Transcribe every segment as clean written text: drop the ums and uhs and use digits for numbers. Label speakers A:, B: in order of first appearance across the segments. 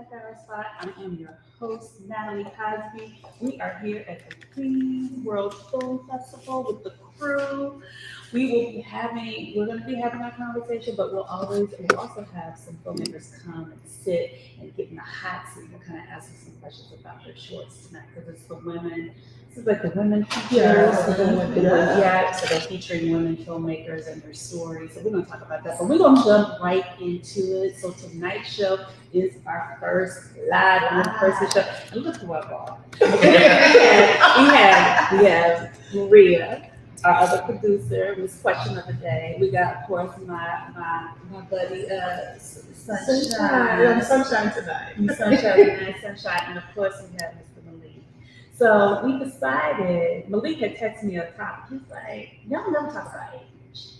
A: Echo Our Spot. I am your host, Natalie Cosby. We are here at the Queens World Film Festival with the crew. We're going to be having our conversation, but we'll also have some filmmakers come and sit and get in the hot seat and kind of ask them some questions about their shorts tonight because it's the women. This is like the women features. So they're featuring women filmmakers and their stories. So we're going to talk about that, but we're going to jump right into it. So tonight's show is our first live in-person show. And look who I brought. we have Maria, our other producer, Miss Question of the Day. We got, of course, my buddy Sunshine.
B: Sunshine tonight.
A: Sunshine, and of course we have Mr. Malik. So we decided, Malik had texted me a topic. He's like, y'all never talk about age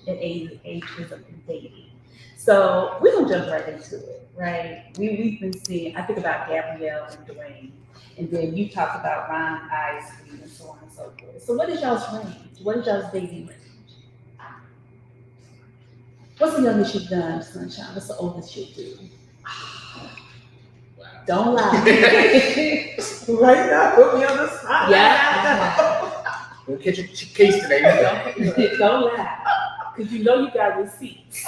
A: and ageism and dating. So we're gonna jump right into it, right? We've been seeing, I think about Gabrielle and Dwayne, and then you talked about Ron Isley and so on and so forth. So what is y'all's range? What is y'all's dating range? What's the youngest you've done, Sunshine? What's the oldest you'll do? Don't lie.
B: Right now, put me on the spot.
A: Yeah.
C: We'll catch a case today.
A: Don't lie. Because you know you got receipts.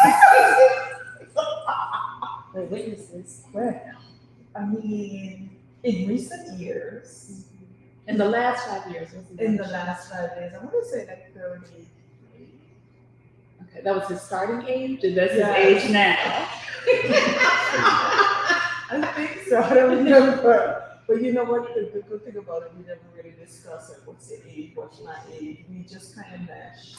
A: The witnesses.
B: Well, I mean, in recent years,
A: In the last 5 years.
B: in the last 5 years, I want to say like 33.
A: Okay, that was his starting age, and that's
B: Yeah.
A: his age now.
B: I think so. I don't remember. But you know what? The good thing about it, we never really discuss it. What's the age? What's my age? We just kind of meshed.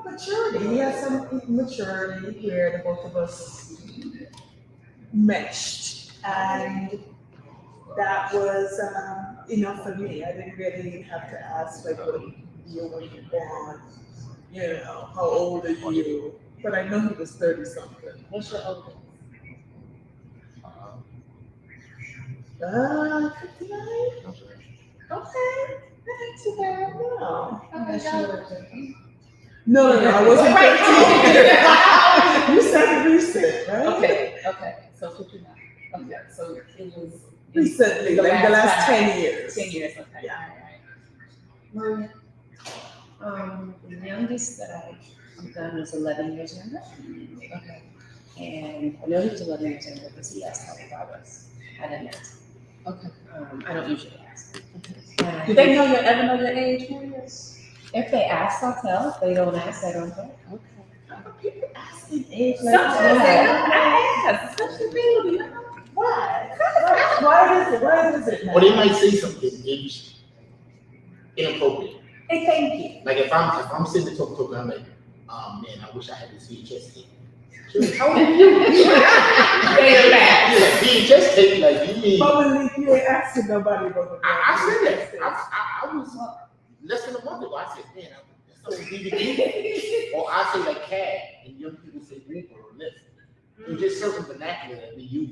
B: Maturity. We had some maturity where the both of us meshed. And that was enough for me. I didn't really have to ask, like, what year were you born? How old are you? But I know he was 30 something.
A: What's your oldest?
B: 59? Okay. Not too bad, no. No, I wasn't
A: Right.
B: 13. You said recent, right?
A: Okay. So 59. Okay, so it was
B: Recently, like the last
A: time.
B: 10 years.
A: 10 years, okay.
B: Yeah.
A: All right.
D: The youngest that I've done was 11 years younger.
A: Okay.
D: And I know he was 11 years younger because he asked how old I was. I didn't ask.
A: Okay.
D: I don't usually ask.
A: Do they ever know your age, Maria?
D: If they ask, I'll tell. If they don't ask, I don't tell.
B: People asking age like
A: Sometimes
B: that.
A: I ask, especially me.
B: Why? Why is it?
C: Or they might say something age inappropriate.
A: Hey, thank you.
C: Like if I'm sitting there talking, I'm like, oh man, I wish I had this VHS tape. How old are you? Yeah, VHS tape, like you mean?
B: Probably you ain't asking nobody about the
C: I said that. I was less than a month ago. I said, man, that's so DVD. Or I say like cab, and young people say Uber or Lyft. It's just certain vernacular that we use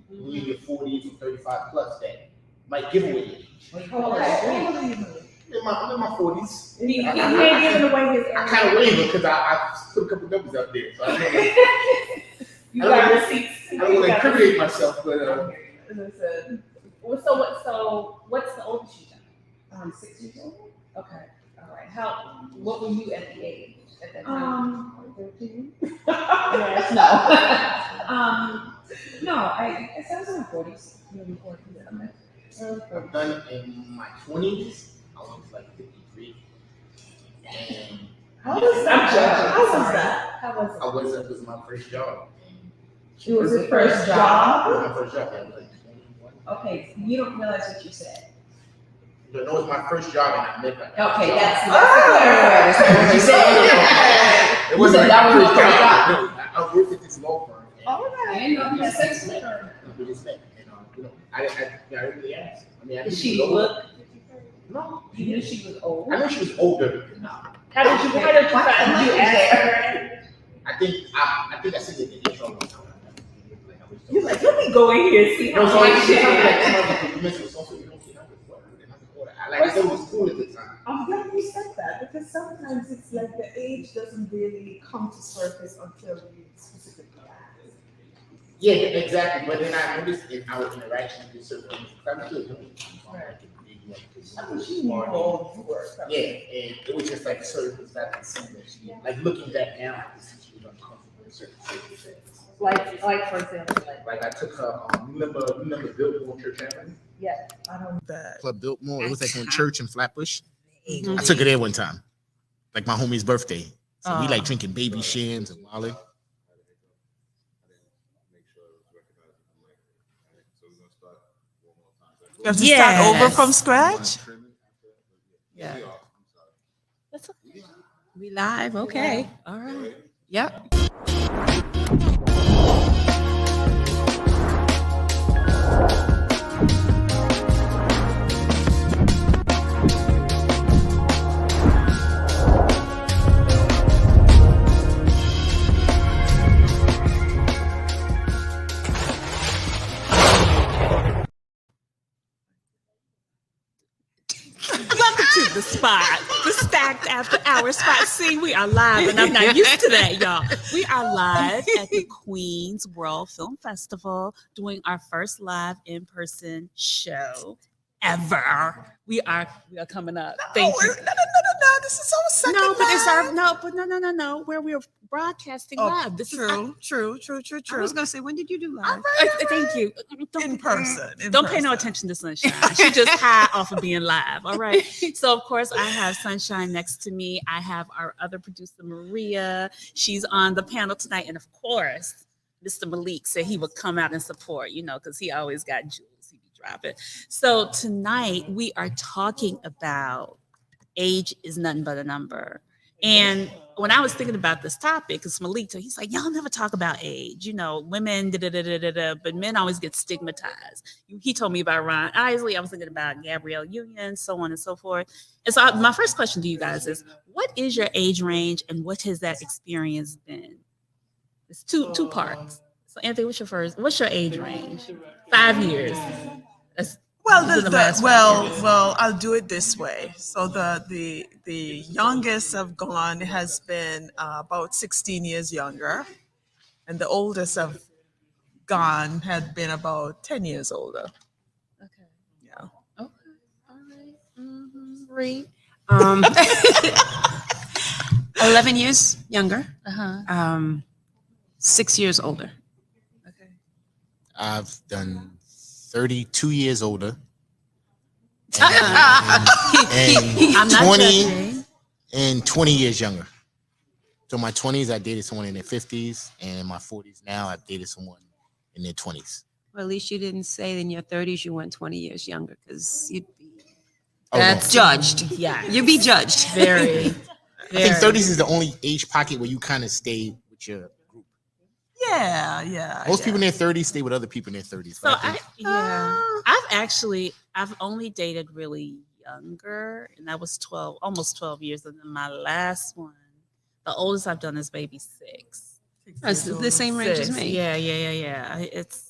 C: when you're in your 40s or 35 plus that might give away your age. I'm in my 40s.
A: He ain't giving away his
C: I kind of wave because I put a couple numbers up there. So
A: You got receipts.
C: I don't want to incriminate myself, but
B: As I said,
A: So what's the oldest you done?
B: I'm 6 years old.
A: Okay. All right. What were you at the age at that time?
B: 13.
A: Yes,
D: No, I was in my 40s.
A: Maybe 14.
C: I've done it in my 20s. I was like 53. And
B: How was that? How was that?
A: How was it?
C: it was my first job.
A: It was your first job.
C: It was my first job. I was like 21.
D: Okay, you don't realize what you said.
C: But no, it was my first job and I met my
D: Okay,
C: job.
D: that's what you said.
C: It wasn't
D: You said
C: like
D: that
C: my
D: was
C: first
D: your
C: job. No, I worked at this law firm.
D: I didn't know you had sex with her.
C: We just met. And, I didn't really ask. I mean, I
A: Did
C: knew
A: she
C: was older.
A: look?
C: No.
A: You knew she was old.
C: I know she was older. No.
A: How did you find? Did you ask her?
C: I think I said it in the intro.
A: You're like, let me go in here and see how
C: No, so
A: much
C: like,
A: shit
C: like
A: is.
C: some of the compliments was also, you don't see numbers. Like I said, it was cool at the time.
B: I'm glad you said that because sometimes it's like the age doesn't really come to surface until you specifically ask.
C: Yeah, exactly. But then I noticed in our interaction with certain things, I'm still doing it.
B: I mean, she knew all the work.
C: Yeah, and it was just like certain things I could see that she, like looking back now, I could see she was uncomfortable with certain things.
A: Like for example,
C: Like I took her, remember Biltmore Church Avenue?
B: I don't that.
C: Club Biltmore. It was like on Church in Flatbush. I took her there one time, like my homie's birthday. So we like drinking baby shams and Molly.
B: You have to start over from scratch?
D: Yeah. We live, okay, all right, yep.
A: welcome to the spot, the Stacked After Hours spot. See, we are live, and I'm not used to that, y'all. We are live at the Queens World Film Festival, doing our first live in-person show ever. We are coming up. Thank you.
B: No. This is our second
A: No, but it's our
B: live.
A: no. Where we're broadcasting live. This is
B: True.
D: I was gonna say, when did you do live?
A: thank you.
B: In person.
A: Don't pay no attention to Sunshine. She just high off of being live. All right. So of course I have Sunshine next to me. I have our other producer Maria. She's on the panel tonight, and of course, Mr. Malik said he would come out and support. Because he always got jewels he be dropping. So tonight we are talking about age is nothing but a number. And when I was thinking about this topic, because Malik, he's like, y'all never talk about age. Women, but men always get stigmatized. He told me about Ron Isley. I was thinking about Gabrielle Union, so on and so forth. And so my first question to you guys is, what is your age range and what has that experience been? It's two parts. So Anthony, what's your age range? 5 years.
B: Well, I'll do it this way. So the youngest I've gone has been about 16 years younger, and the oldest I've gone had been about 10 years older.
A: Okay.
B: Yeah.
A: Okay. All right.
D: Read. 11 years younger,
A: Uh-huh.
D: 6 years older.
A: Okay.
C: I've done 32 years older. And
A: I'm not
C: 20
A: judging.
C: and 20 years younger. So in my 20s, I dated someone in their 50s, and in my 40s now, I've dated someone in their 20s.
D: Well, at least you didn't say in your 30s you went 20 years younger, because you'd be
A: That's
D: judged.
A: Yeah.
D: You'd be judged.
C: I
A: Very.
C: think 30s is the only age pocket where you kind of stay with your group.
B: Yeah.
C: Most people in their 30s stay with other people in their 30s.
A: So
C: But I think
A: I've only dated really younger, and that was almost 12 years. And then my last one, the oldest I've done is maybe 6.
D: That's the same range as me.
A: Yeah. It's,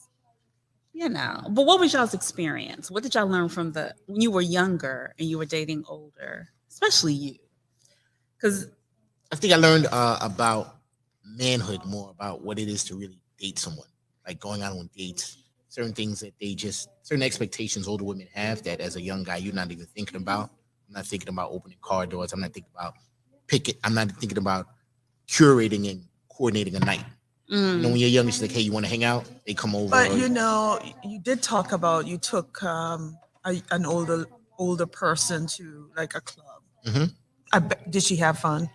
A: but what was y'all's experience? What did y'all learn from when you were younger and you were dating older, especially you? Because
C: I think I learned about manhood more, about what it is to really date someone, like going out on dates, certain things that certain expectations older women have that as a young guy, you're not even thinking about. I'm not thinking about opening car doors. I'm not thinking about I'm not thinking about curating and coordinating a night. When you're young, it's like, hey, you want to hang out? They come over.
B: But you did talk about you took an older person to like a club.
C: Mm-hmm.
B: Did she have fun?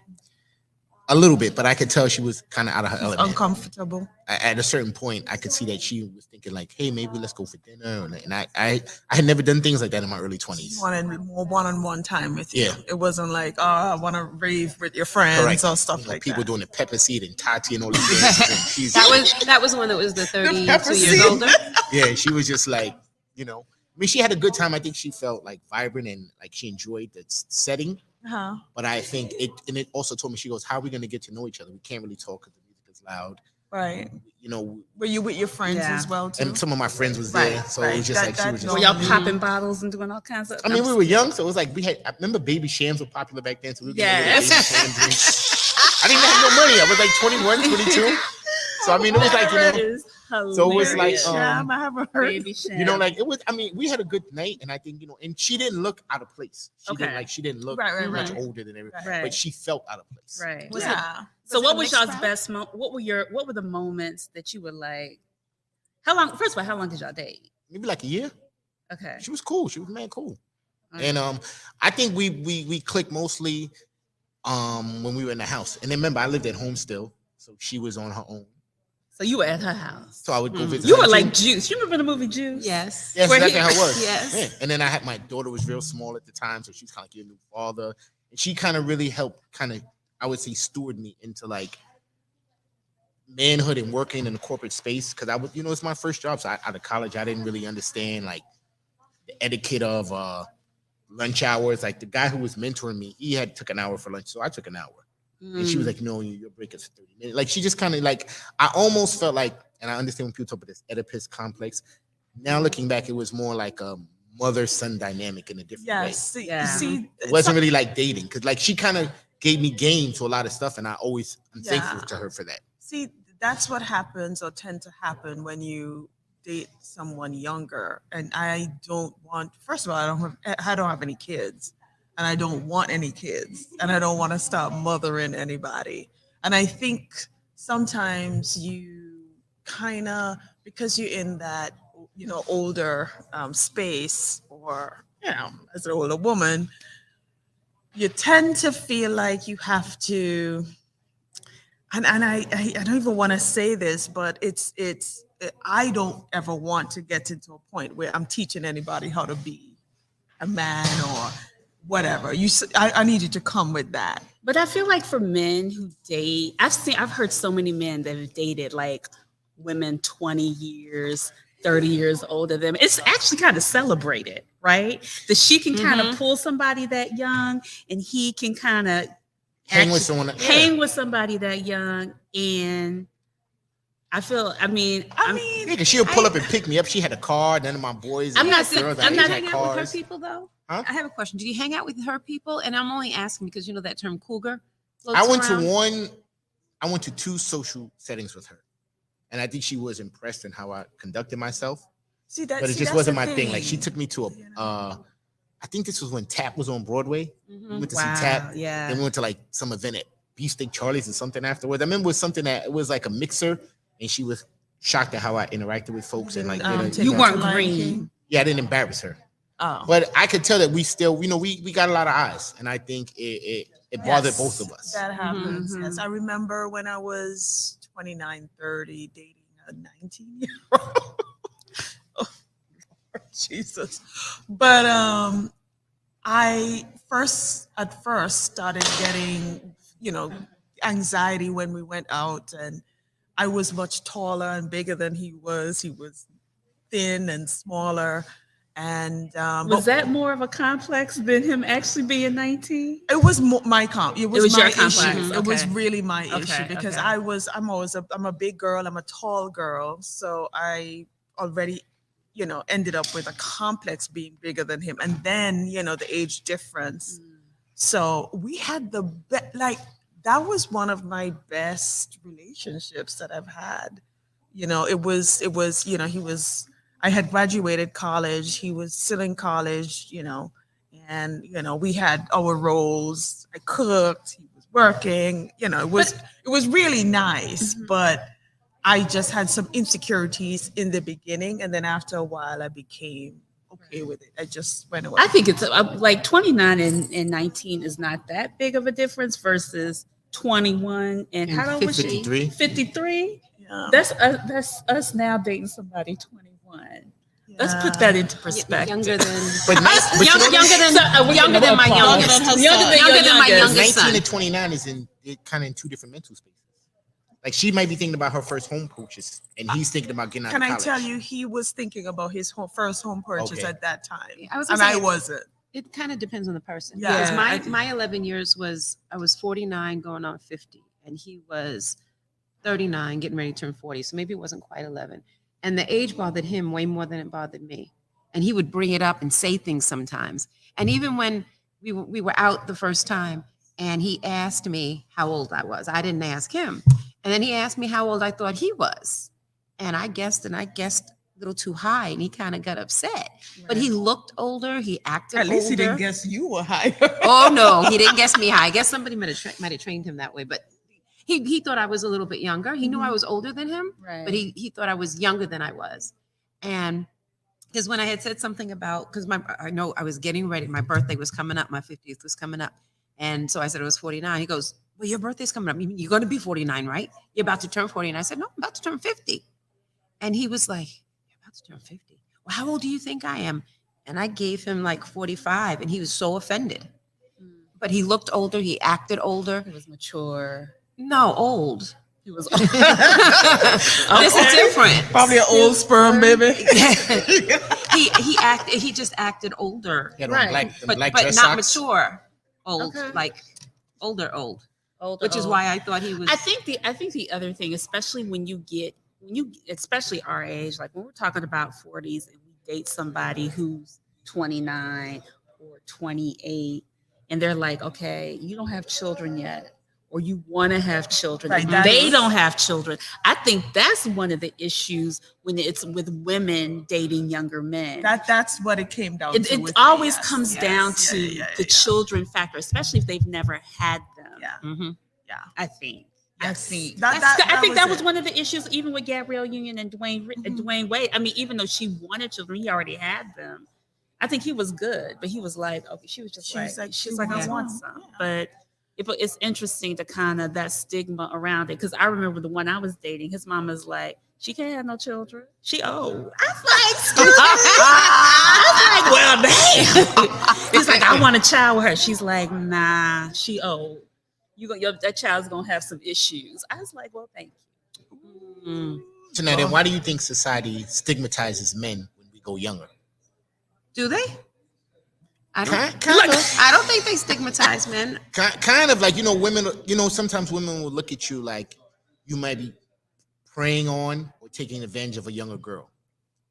C: A little bit, but I could tell she was kind of out of her element.
B: Uncomfortable.
C: At a certain point, I could see that she was thinking like, hey, maybe let's go for dinner. And I had never done things like that in my early 20s.
B: Wanted more one-on-one time with you.
C: Yeah.
B: It wasn't like, I want to rave with your friends
C: Correct.
B: or stuff like
C: people
B: that.
C: doing the pepper seed and Tati and all these things.
D: That was the one that was the 32
B: pepper
D: years
B: seed.
D: older.
C: Yeah, she was just like, I mean, she had a good time. I think she felt like vibrant and like she enjoyed the setting.
B: Uh-huh.
C: But I think it also told me, she goes, how are we going to get to know each other? We can't really talk because the music is loud.
B: Right. Were you with your friends
A: Yeah.
B: as well too?
C: And some of my friends was there.
B: Right,
C: So it was just
B: right.
C: like, she was just.
A: were y'all popping bottles and doing all kinds of?
C: I mean, we were young, so it was like I remember baby shams were popular back then. So we were getting
A: Yes.
C: baby sham drinks. I didn't even have no money. I was like 21, 22. So I mean, it was like, you know,
A: That is
C: so it was like,
A: hilarious.
B: Sham, I haven't heard.
A: Baby Sham.
C: you know, like it was. I mean, we had a good night, and I think, you know, and she didn't look out of place.
A: Okay.
C: She didn't look
B: Right,
C: much
A: right.
C: older than everyone,
A: Right.
C: but she felt out of place.
A: Right.
D: Was it-
B: Yeah.
A: So
D: Was it
A: what
D: a
A: was
D: mixed
A: y'all's
D: crowd?
A: best what were the moments that you were like, how long, first of all, how long did y'all date?
C: Maybe like a year.
A: Okay.
C: She was cool. She was man cool.
A: Okay.
C: And I think we clicked mostly when we were in the house. And then remember, I lived at home still, so she was on her own.
A: So you were at her house.
C: So I would go visit.
A: You
C: her.
A: were
C: She-
A: like Juice. You remember the movie Juice?
D: Yes.
C: Yes,
A: Where
C: that's
A: he-
C: how it was.
D: Yes.
C: Yeah. And then I had my daughter was real small at the time, so she was kind of like a new father, and she kind of really helped, I would say, steward me into like manhood and working in the corporate space, because I was, you know, it's my first job. So out of college, I didn't really understand like the etiquette of lunch hours. Like the guy who was mentoring me, he had took an hour for lunch, so I took an hour. And she was like, no, your break is 30 minutes. Like she just kind of like, I almost felt like, and I understand when people talk about this Oedipus complex. Now looking back, it was more like a mother-son dynamic in a different way.
B: Yes. See,
A: Yeah.
B: see,
C: It wasn't really like dating, because like she kind of gave me game to a lot of stuff, and I'm thankful
B: Yeah.
C: to her for that.
B: See, that's what happens or tend to happen when you date someone younger. And I don't want, first of all, I don't have any kids, and I don't want any kids, and I don't want to start mothering anybody. And I think sometimes you kind of, because you're in that, you know, older space, or, you know, as an older woman, you tend to feel like you have to, and I don't even want to say this, but I don't ever want to get into a point where I'm teaching anybody how to be a man or whatever. I need you to come with that.
A: But I feel like for men who date, I've heard so many men that have dated like women 20 years, 30 years older than them. It's actually kind of celebrated, right? That she can kind of pull somebody that young, and he can kind of
C: Hang with someone.
A: hang with somebody that young. And I mean,
C: Yeah, 'cause she'll pull up and pick me up. She had a car. None of my boys.
A: I'm
C: and
A: not-
C: girls
A: I'm
C: our
A: not
C: age had
E: hang out with her
C: cars.
E: people though?
C: Huh?
E: I have a question. Do you hang out with her people? And I'm only asking because you know that term cougar. floats
C: I went
E: around.
C: to two social settings with her, and I think she was impressed in how I conducted myself.
B: See that,
C: But it
B: see,
C: just
B: that's
C: wasn't
B: the
C: my thing. Like she took me to
B: You
C: I think this was when Tap was on Broadway. We went to see Tap.
A: yeah.
C: Then we went to like some event at Beefsteak Charlie's or something afterwards. I remember it was something that it was like a mixer, and she was shocked at how I interacted with folks and like
A: You weren't green.
C: Yeah, I didn't embarrass her,
B: Oh.
C: but I could tell that we still, you know, we got a lot of eyes, and I think it bothered
B: Yes,
C: both of us.
B: That happens.
A: Mhm.
B: Yes. I remember when I was 29, 30, dating a 19-year-old. Oh, Lord Jesus. But I at first started getting, you know, anxiety when we went out, and I was much taller and bigger than he was. He was thin and smaller. And
A: Was that more of a complex than him actually being 19?
B: it was my comp. It was
A: was your
B: my
A: complex,
B: issue. It was
A: okay.
B: really my
A: Okay,
B: issue because
A: okay.
B: I'm a big girl. I'm a tall girl, so I already, you know, ended up with a complex being bigger than him, and then you know the age difference. So we had that was one of my best relationships that I've had. You know, it was you know I had graduated college. He was still in college, you know, and you know we had our roles. I cooked. He was working. You know, it was really nice, but I just had some insecurities in the beginning, and then after a while, I became okay with it. I just went away.
A: I think it's like 29 and 19 is not that big of a difference versus 21 and how old was she?
C: 53.
A: 53.
B: Yeah.
A: That's us now dating somebody 21. Let's put that into perspective.
E: Younger than
C: But
E: younger than my
A: Younger
E: youngest.
A: than her
E: Younger
A: son.
E: than
A: Younger than
E: my
A: your
E: youngest
C: 19
E: son.
C: and 29 is kind of in two different mental spaces. Like she might be thinking about her first home purchase, and he's thinking about getting out
B: Can
C: of
B: I
C: college.
B: tell you, he was thinking about his first home purchase
C: Okay.
B: at that time,
E: I was
B: and
E: gonna
B: I
E: say-
B: wasn't.
E: It kind of depends on the person.
B: Yeah.
E: Because
A: Yeah,
E: my 11 years was I was 49 going on 50, and he was 39 getting ready to turn 40. So maybe it wasn't quite 11. And the age bothered him way more than it bothered me. And he would bring it up and say things sometimes. And even when we were out the first time, and he asked me how old I was, I didn't ask him. And then he asked me how old I thought he was. And I guessed a little too high, and he kind of got upset. But he looked older. He acted
B: At least he didn't
E: older.
B: guess you were higher.
E: Oh no, he didn't guess me high. I guess somebody might have trained him that way. But he thought I was a little bit younger. He knew I was older than him,
D: Right.
E: but he thought I was younger than I was. And because when I had said something about, because I know I was getting ready, my birthday was coming up, my 50th was coming up, and so I said it was 49. He goes, "Well, your birthday's coming up. You're going to be 49, right? You're about to turn 40." And I said, "No, I'm about to turn 50." And he was like, "You're about to turn 50. Well, how old do you think I am?" And I gave him like 45, and he was so offended. But he looked older. He acted older.
D: He was mature.
E: No, old.
D: He was.
E: This is different.
B: Probably an old sperm baby.
E: He just acted older,
C: Yeah,
D: Right.
E: but
C: black
E: but
C: dress
E: not
C: socks.
E: mature. Old,
D: Okay.
E: like older,
D: Older,
E: which is
D: old.
E: why I thought he was.
F: I think the other thing, especially when you especially our age, like when we're talking about 40s and we date somebody who's 29 or 28, and they're like, okay, you don't have children yet, or you want to have children,
B: Right,
F: and
B: that
F: they
B: is-
F: don't have children. I think that's one of the issues when it's with women dating younger men.
B: That's what it came down to.
F: It
B: with me,
F: always
B: yes,
F: comes
B: yes,
F: down
B: yeah,
F: to
B: yeah,
F: the
B: yeah.
F: children factor, especially if they've never had them.
B: Yeah.
E: Mhm.
F: I think.
B: Yes.
F: I think.
B: That
F: I think that was
B: it.
F: one of the issues, even with Gabrielle Union and Dwayne Wade. I mean, even though she wanted children, he already had them. I think he was good, but he was like, okay, she was just
B: She's like,
F: she's
B: she
F: like, I
B: wants
F: want
B: one.
F: some.
B: Yeah.
F: But it's interesting to kind of that stigma around it, because I remember the one I was dating. His mama's like, she can't have no children. She old. I was like, excuse me. I was like, well, damn. He's like, I want a child with her. She's like, nah, she old. That child's gonna have some issues. I was like, well, thank you.
C: So now then, why do you think society stigmatizes men when we go younger?
E: Do they? I don't.
C: Kind of.
E: I don't think they stigmatize men.
C: Kind of like, women, sometimes women will look at you like you might be preying on or taking advantage of a younger girl.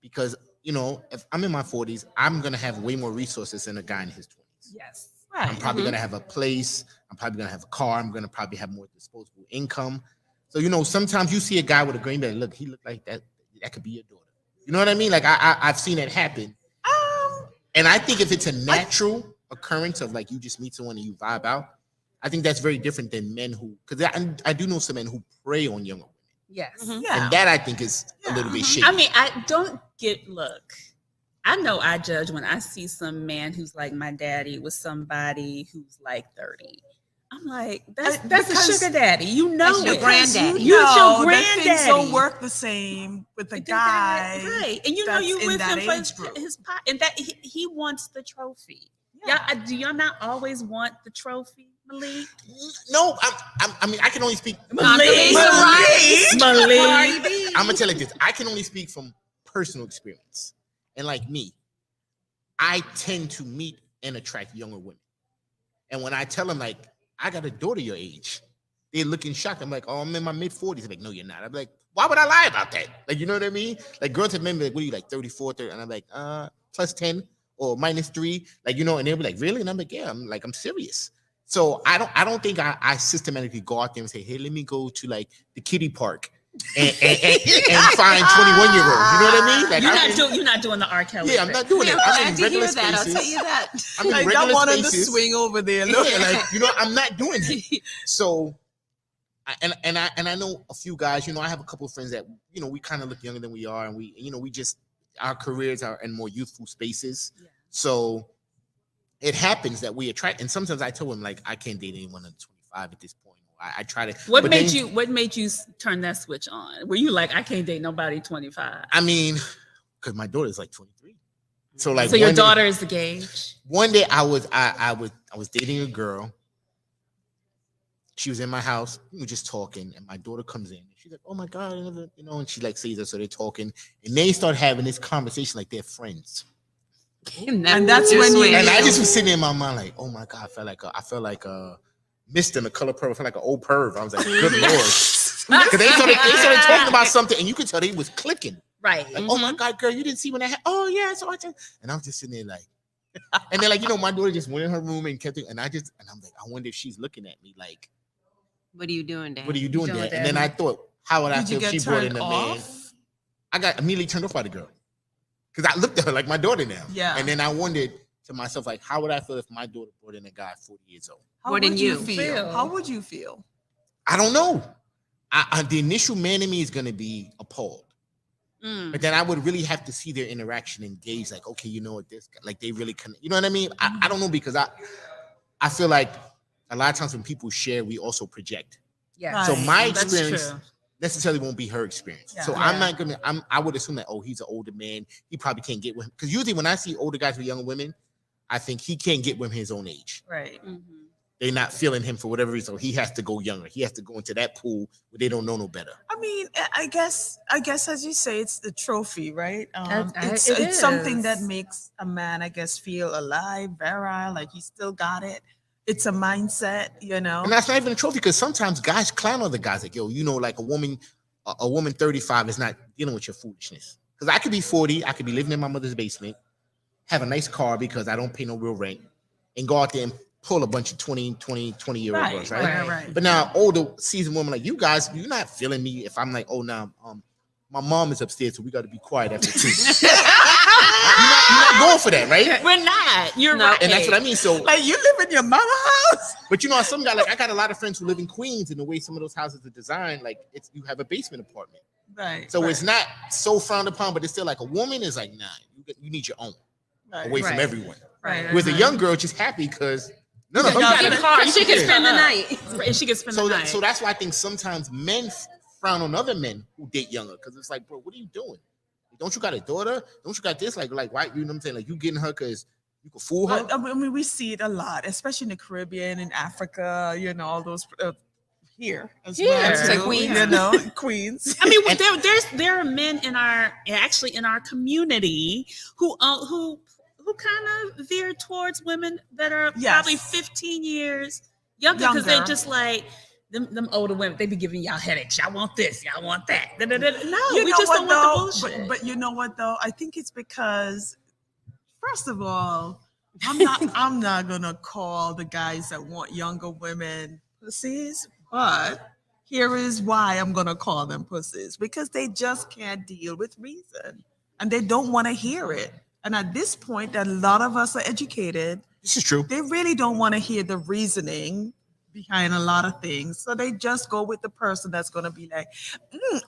C: Because, if I'm in my 40s, I'm going to have way more resources than a guy in his 20s.
F: Yes.
C: I'm probably going to have a place. I'm probably going to have a car. I'm going to probably have more disposable income. So, sometimes you see a guy with a green belt. Look, he look like that. That could be your daughter. You know what I mean? Like I've seen it happen. And I think if it's a natural occurrence of like you just meet someone and you vibe out, I think that's very different than men who, because I do know some men who prey on younger women.
F: Yes.
B: Yeah.
C: And that I think is a little bit shady.
F: I mean, look, I know I judge when I see some man who's like my daddy with somebody who's like 30. I'm like, that's a
B: because-
F: sugar daddy. You know
E: That's your
F: it.
E: granddaddy.
F: You're your
B: know that things
F: granddaddy.
B: don't work the same with a guy.
F: Right. And you know
B: that's
F: you
B: in
F: with
B: that
F: him
B: age
F: for
B: group.
F: his pot, and that he wants the trophy.
B: Yeah.
F: Y'all, do y'all not always want the trophy, Malik?
C: No, I mean, I can only speak.
F: Malik.
C: I'm gonna tell you this. I can only speak from personal experience. And like me, I tend to meet and attract younger women. And when I tell them like, I got a daughter your age, they're looking shocked. I'm like, oh, I'm in my mid 40s. I'm like, no, you're not. I'm like, why would I lie about that? Like, you know what I mean? Like girls have been like, what are you like 34, 30? And I'm like, plus 10 or minus 3. Like, and they'll be like, really? And I'm like, yeah, I'm serious. So I don't think I systematically go out there and say, hey, let me go to like the kiddie park and find 21-year-olds. You know what I mean? Like,
F: You're not doing the R. Kelly.
C: yeah, I'm not doing it. I'm in regular spaces.
E: I'll tell you that.
C: I'm in
B: Like
C: regular
B: that one on the
C: spaces.
B: swing over there.
C: Yeah,
B: Look.
C: like I'm not doing it. So, I know a few guys. I have a couple of friends that we kind of look younger than we are, and we just our careers are in more youthful spaces.
F: Yeah.
C: So it happens that we attract, and sometimes I tell them like I can't date anyone under 25 at this point. I try to.
F: What
C: but
F: made
C: then-
F: you turn that switch on? Were you like, I can't date nobody 25?
C: I mean, because my daughter's like 23. So like,
F: So your
C: one day-
F: daughter is the gauge.
C: One day I was dating a girl. She was in my house. We were just talking, and my daughter comes in. She's like, "Oh my god," and she like sees us, so they're talking, and they start having this conversation like they're friends.
E: And
B: that's when you-
C: And I just was sitting in my mind like, "Oh my god," I felt like Mist in the Color Purple. I felt like an old perv. I was like, "Good lord," because they started talking about something, and you could tell they was clicking.
F: Right.
C: Like, oh my god, girl, you didn't see when I had. Oh yeah, so I just, and I was just sitting there like, and then like my daughter just went in her room and kept it, and I'm like, I wonder if she's looking at me like,
E: What are you doing, Dad?
C: What are you doing there?
D: doing
C: And then I thought, how would I
B: Did you
C: feel if
B: get
C: she brought in
B: turned
C: a man?
B: off?
C: I got immediately turned off by the girl because I looked at her like my daughter now.
B: Yeah.
C: And then I wondered to myself, like, how would I feel if my daughter brought in a guy 40 years old?
B: How
E: More than
B: would you
E: you.
B: feel? How would you feel?
C: I don't know. The initial man in me is going to be appalled. But then I would really have to see their interaction and gauge, like, okay, you know what, this guy, like they really connect. You know what I mean? I don't know, because I feel like a lot of times when people share, we also project.
F: Yeah.
C: So
B: Right.
C: my
F: That's
C: experience
F: true.
C: necessarily won't be her experience.
B: Yeah.
C: So I'm not gonna. I would assume that, oh, he's an older man. He probably can't get with him, because usually when I see older guys with younger women, I think he can't get women his own age.
B: Right.
C: They're not feeling him for whatever reason. So he has to go younger. He has to go into that pool where they don't know no better.
B: I mean, I guess as you say, it's the trophy, right? It's
F: it
B: something that
F: is.
B: makes a man, I guess, feel alive, virile, like he still got it. It's a mindset, you know.
C: And that's not even a trophy, because sometimes guys clown other guys, like, yo, you know, like a woman 35 is not dealing with your foolishness. Because I could be 40, I could be living in my mother's basement, have a nice car because I don't pay no real rent, and go out there and pull a bunch of 20-year-old girls, right?
B: Right.
C: But now, older seasoned women like you guys, you're not feeling me if I'm like, oh, now, my mom is upstairs, so we got to be quiet after 2. you're not going for that, right?
F: We're not. You're
E: No.
F: right.
C: And that's what I mean. So,
B: Like, you live in your mama house?
C: but you know, some guy, like I got a lot of friends who live in Queens, and the way some of those houses are designed, like you have a basement apartment,
B: Right.
C: so
B: right,
C: it's not so frowned upon, but it's still like a woman is like, nah, you need your own
B: right,
C: away from
F: Right.
C: everyone.
B: right,
C: Whereas a
B: right.
C: young girl just happy because no,
F: You got
C: you
F: a
C: gotta-
F: car.
E: And she can
F: Yeah.
E: spend the night.
F: And she can spend
C: so
F: the night.
C: so that's why I think sometimes men frown on other men who date younger, because it's like, bro, what are you doing? Don't you got a daughter? Don't you got this? Like why? You know what I'm saying? Like, you getting her because you could fool her?
B: I mean, we see it a lot, especially in the Caribbean, in Africa, you know, all those here as
F: Here.
B: well.
F: It's
B: too,
E: like Queens.
B: You know, Queens.
F: I mean,
C: And-
F: there are men in our community who kind of veer towards women that are probably
B: Yes.
F: 15 years younger, because they
B: Younger.
F: just like them older women. They be giving y'all headaches. Y'all want this. Y'all want that. Da-da-da. No,
B: You
F: we
B: know
F: just
B: what,
F: don't
B: though?
F: want the bullshit.
B: But you know what though? I think it's because, first of all, I'm not gonna call the guys that want younger women pussies, but here is why I'm gonna call them pussies, because they just can't deal with reason and they don't want to hear it. And at this point, that a lot of us are educated,
C: This is true.
B: they really don't want to hear the reasoning behind a lot of things. So they just go with the person that's going to be like,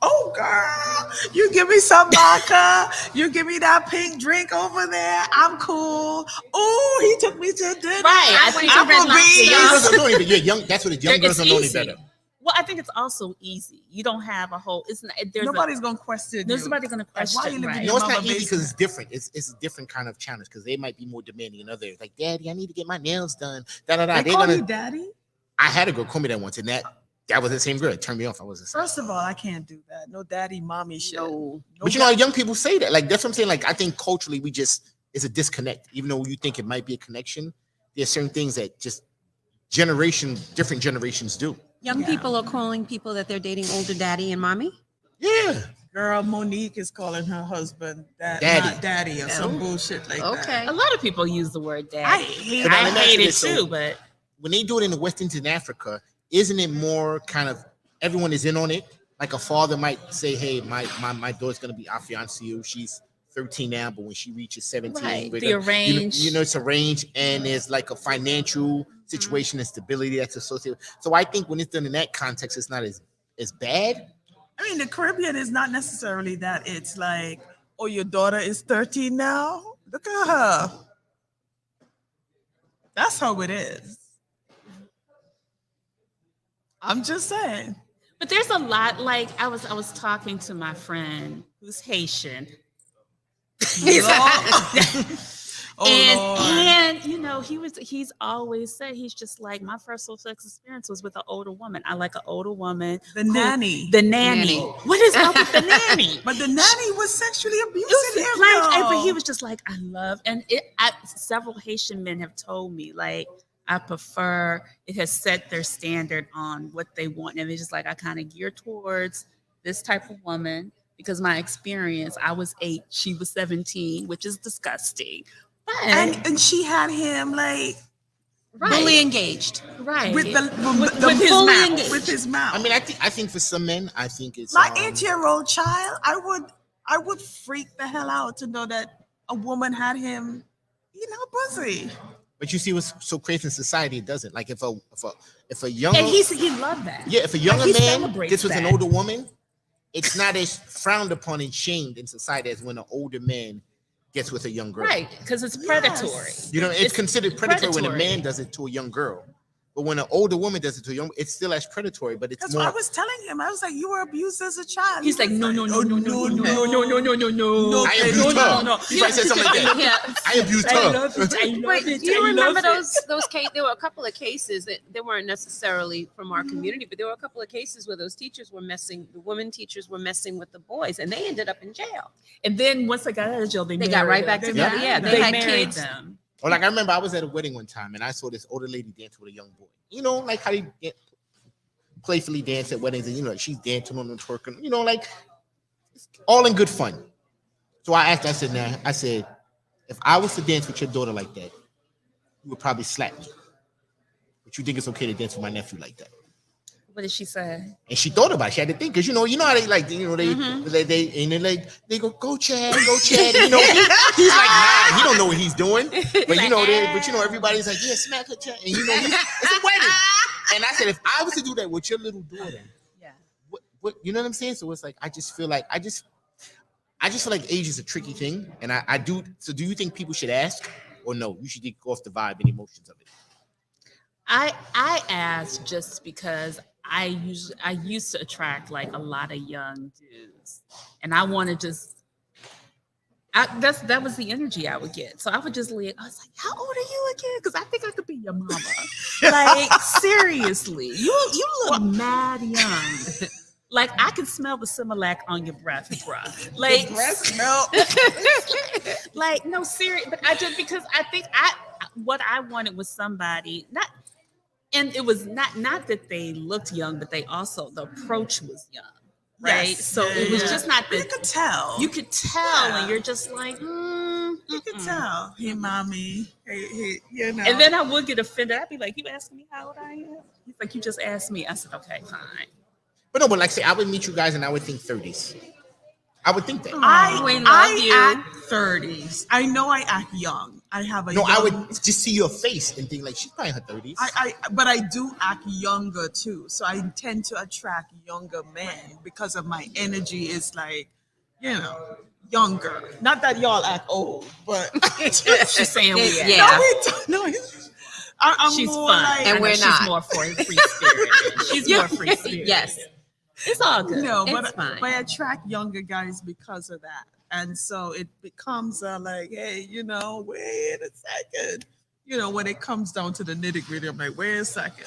B: oh, girl, you give me some vodka. You give me that pink drink over there. I'm cool. Oh, he took me to dinner.
F: Right. I think some red
C: The
F: lobster.
C: young girls don't know any better. Yeah, that's what the young girls
F: It's
C: don't know any
F: easy.
C: better.
F: Well, I think it's also easy. You don't have a whole. It's not.
B: Nobody's going to question
F: There's
B: you.
F: somebody going to
B: Like, why
F: question.
B: you living
F: Right?
B: in
C: No, it's
B: Mama
C: not easy because
B: basement.
C: it's different. It's a different kind of challenge, because they might be more demanding than others. Like, Daddy, I need to get my nails done.
B: They
C: They're
B: call
C: gonna.
B: you daddy?
C: I had a girl call me that once, and that was the same girl. It turned me off. I wasn't.
B: First of all, I can't do that. No daddy, mommy shit.
E: No.
C: But you know, how young people say that. Like, that's what I'm saying. Like, I think culturally, it's a disconnect. Even though you think it might be a connection, there's certain things that just different generations do.
E: Young
B: Yeah.
E: people are calling people that they're dating older daddy and mommy.
C: Yeah.
B: Girl, Monique is calling her husband
C: Daddy.
B: not daddy or some
E: Oh.
B: bullshit like that.
E: Okay.
F: A lot of people use the word daddy.
B: I hate
C: But now
F: I
C: let me ask
F: hate
C: you
F: it
C: this, so-
F: too, but
C: When they do it in the West Indies and Africa, isn't it more kind of everyone is in on it? Like a father might say, "Hey, my daughter's gonna be our fiancée. She's 13 now, but when she reaches 17,
F: Right,
C: we're
F: the
C: gonna-"
F: arrange.
C: you know, it's arranged, and there's like a financial situation and stability that's associated. So I think when it's done in that context, it's not as bad.
B: I mean, the Caribbean is not necessarily that. It's like, oh, your daughter is 13 now? Look at her. That's how it is. I'm just saying.
F: But there's a lot. Like I was talking to my friend who's Haitian.
B: Oh, Lord.
F: and you know, he's always said, he's just like, my first sex experience was with an older woman. I like an older woman.
B: The nanny.
F: The nanny. What is up with the nanny?
B: But the nanny was sexually
F: It
B: abusing
F: was
B: him.
F: like, but he
B: though.
F: was just like, I love, and several Haitian men have told me, like, I prefer, it has set their standard on what they want. And it's just like, I kind of gear towards this type of woman because my experience, I was 8, she was 17, which is disgusting. But
B: and she had him like
F: fully engaged. Right.
B: with the
F: with his
B: fully
F: mouth.
B: engaged. With his mouth.
C: I mean, I think for some men, I think it's
B: my 8-year-old child, I would freak the hell out to know that a woman had him eating her pussy.
C: But you see, what's so crazy in society, it doesn't. Like if a younger,
F: And he loved that.
C: yeah, if a younger
F: he
C: man
F: celebrates
C: gets with an
F: that.
C: older woman, it's not as frowned upon and shamed in society as when an older man gets with a young girl.
F: Right, because it's predatory.
B: Yes.
C: You know, it's considered predatory when a
F: predatory.
C: man does it to a young girl. But when an older woman does it to a young, it's still as predatory, but it's
B: That's
C: more.
B: what I was telling him. I was like, you were abused as a child.
F: He's like, no.
B: No,
F: I abused
C: He might say something like that.
E: Yeah.
C: I abused her.
E: Wait, do you remember those cases? There were a couple of cases that they weren't necessarily from our community, but there were a couple of cases where those teachers were messing, the women teachers were messing with the boys, and they ended up in jail.
F: And then once they got out of jail, they
E: got
F: married
E: right
F: them.
E: back
F: They
E: together.
F: married
E: Yeah,
F: them.
E: they had
F: married
E: kids.
F: them.
C: Or like I remember I was at a wedding one time and I saw this older lady dance with a young boy. You know, like how they playfully dance at weddings, and you know, she's dancing on them, twerking. You know, like all in good fun. So I asked, I said, if I was to dance with your daughter like that, you would probably slap me. But you think it's okay to dance with my nephew like that?
F: What did she say?
C: And she thought about it. She had to think, because you know how they like, you know, they and then they go Chad. And, you know, he's like, nah, he don't know what he's doing. But you know, everybody's like, yeah, smack her Chad. And you know, it's a wedding. And I said, if I was to do that with your little daughter,
F: Yeah.
C: what you know what I'm saying? So it's like I just feel like age is a tricky thing. And I do. So do you think people should ask, or no? You should get off the vibe and emotions of it.
F: I asked just because I used to attract like a lot of young dudes, and I want to just. That was the energy I would get. So I would just leave. I was like, "How old are you again?" Because I think I could be your mama. Like seriously, you look mad young. Like I can smell the Similac on your breath, bruh. Like
B: breast smell.
F: like no serious. But I just because I think what I wanted was somebody not. And it was not that they looked young, but they also the approach was young, right?
B: Yes.
F: So it was just not
B: You
F: that
B: could tell.
F: you could tell,
B: Yeah.
F: and you're just like,
B: You could tell. Hey, mommy. Hey, you know.
F: And then I would get offended. I'd be like, "You asking me how old I am?" He's like, "You just asked me." I said, "Okay, fine."
C: But like say, I would meet you guys and I would think 30s. I would think that.
B: I act 30s. I know I act young. I have a
C: No,
B: young,
C: I would just see your face and think like she's probably in her 30s.
B: But I do act younger too. So I tend to attract younger men because of my energy is like, you know, younger. Not that y'all act old, but
F: She's saying we act.
E: Yeah.
B: no, we don't. No, I'm
F: She's
B: more
F: fun,
B: like,
E: And we're
F: she's
E: not.
F: more free spirit. She's more free spirit.
E: Yes.
F: It's all good.
B: no,
E: It's
B: but
E: fine.
B: I attract younger guys because of that. And so it becomes like, hey, you know, wait a second. You know, when it comes down to the nitty gritty, I'm like, wait a second.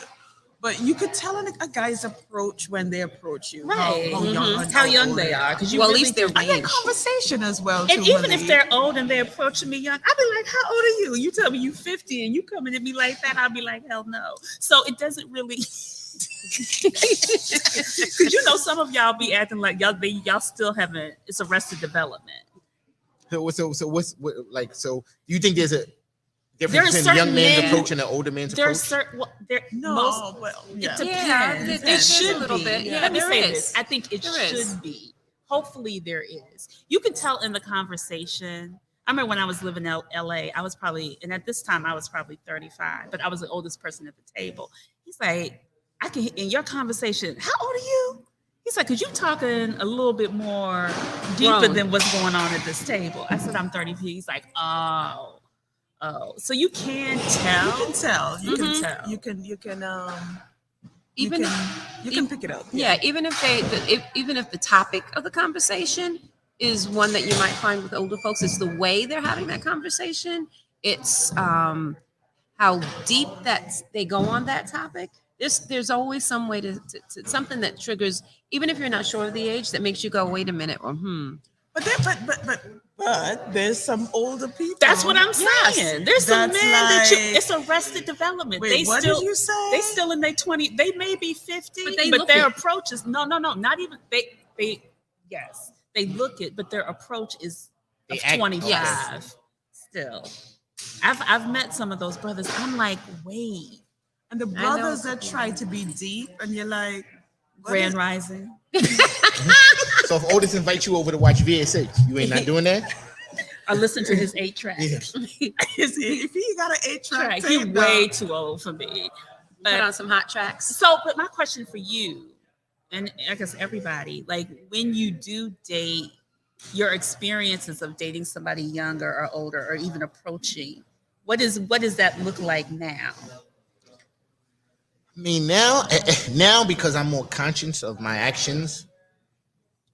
B: But you could tell a guy's approach when they approach you.
F: Right.
B: How young,
F: How young
B: old
F: they are. Because you
E: Well, at
F: really
E: least they're
B: I get
E: range.
B: conversation as well.
F: And
B: too,
F: even if
B: Malik.
F: they're old and they're approaching me young, I'll be like, "How old are you?" You tell me you 50 and you coming at me like that, I'll be like, "Hell no." So it doesn't really because you know some of y'all be acting like y'all still haven't. It's Arrested Development.
C: So do you think there's a
F: There are
C: difference between a young
F: certain
C: man's
F: men-
C: approach and an older man's
F: There's
C: approach?
F: certain there
B: no,
F: most
B: well,
F: it
B: yeah.
F: depends.
E: Yeah, there-
F: It
E: there's
F: should
E: a little
F: be.
E: bit. Yeah,
F: Let me
E: there
F: say
E: is.
F: this. I think it
E: There is.
F: should be. Hopefully there is. You can tell in the conversation. I remember when I was living in LA, I was probably, and at this time I was probably 35, but I was the oldest person at the table. He's like, I can, in your conversation, how old are you? He's like, because you talking a little bit more deeper
E: Grown.
F: than what's going on at this table. I said, I'm 30. He's like, oh. So you can tell.
B: You can tell. You
F: Mhm.
B: can tell. You can
E: Even
B: you can pick it up.
E: yeah, even if the topic of the conversation is one that you might find with older folks, it's the way they're having that conversation. It's how deep that they go on that topic. There's always some way to something that triggers, even if you're not sure of the age, that makes you go, wait a minute, or
B: But there's some older people.
F: That's what I'm
E: Yes.
F: saying. There's some
B: That's
F: men that
B: like-
F: it's Arrested Development.
B: Wait,
F: they
B: what
F: still
B: did you say?
F: they still in their 20s. They may be 50,
E: But they
F: but
E: look
F: their
E: it.
F: approach is no, not even they yes, they look it, but their approach is
C: They
F: of
C: act-
F: 25
E: yes.
F: still. I've met some of those brothers. I'm like, wait,
B: And the
D: know
B: brothers
D: a
B: that try to be deep, and you're like, what
F: Grand
B: is-
F: Rising.
C: So if Otis invites you over to watch VSH, you ain't not doing that?
F: I listen to his 8-track.
C: Yeah.
B: if he got an 8-track
F: He
B: tape,
F: way too old for me.
E: Put
F: But
E: on some hot tracks.
F: so, but my question for you, and I guess everybody, like when you do date, your experiences of dating somebody younger or older or even approaching, what does that look like now?
C: I mean, now because I'm more conscious of my actions,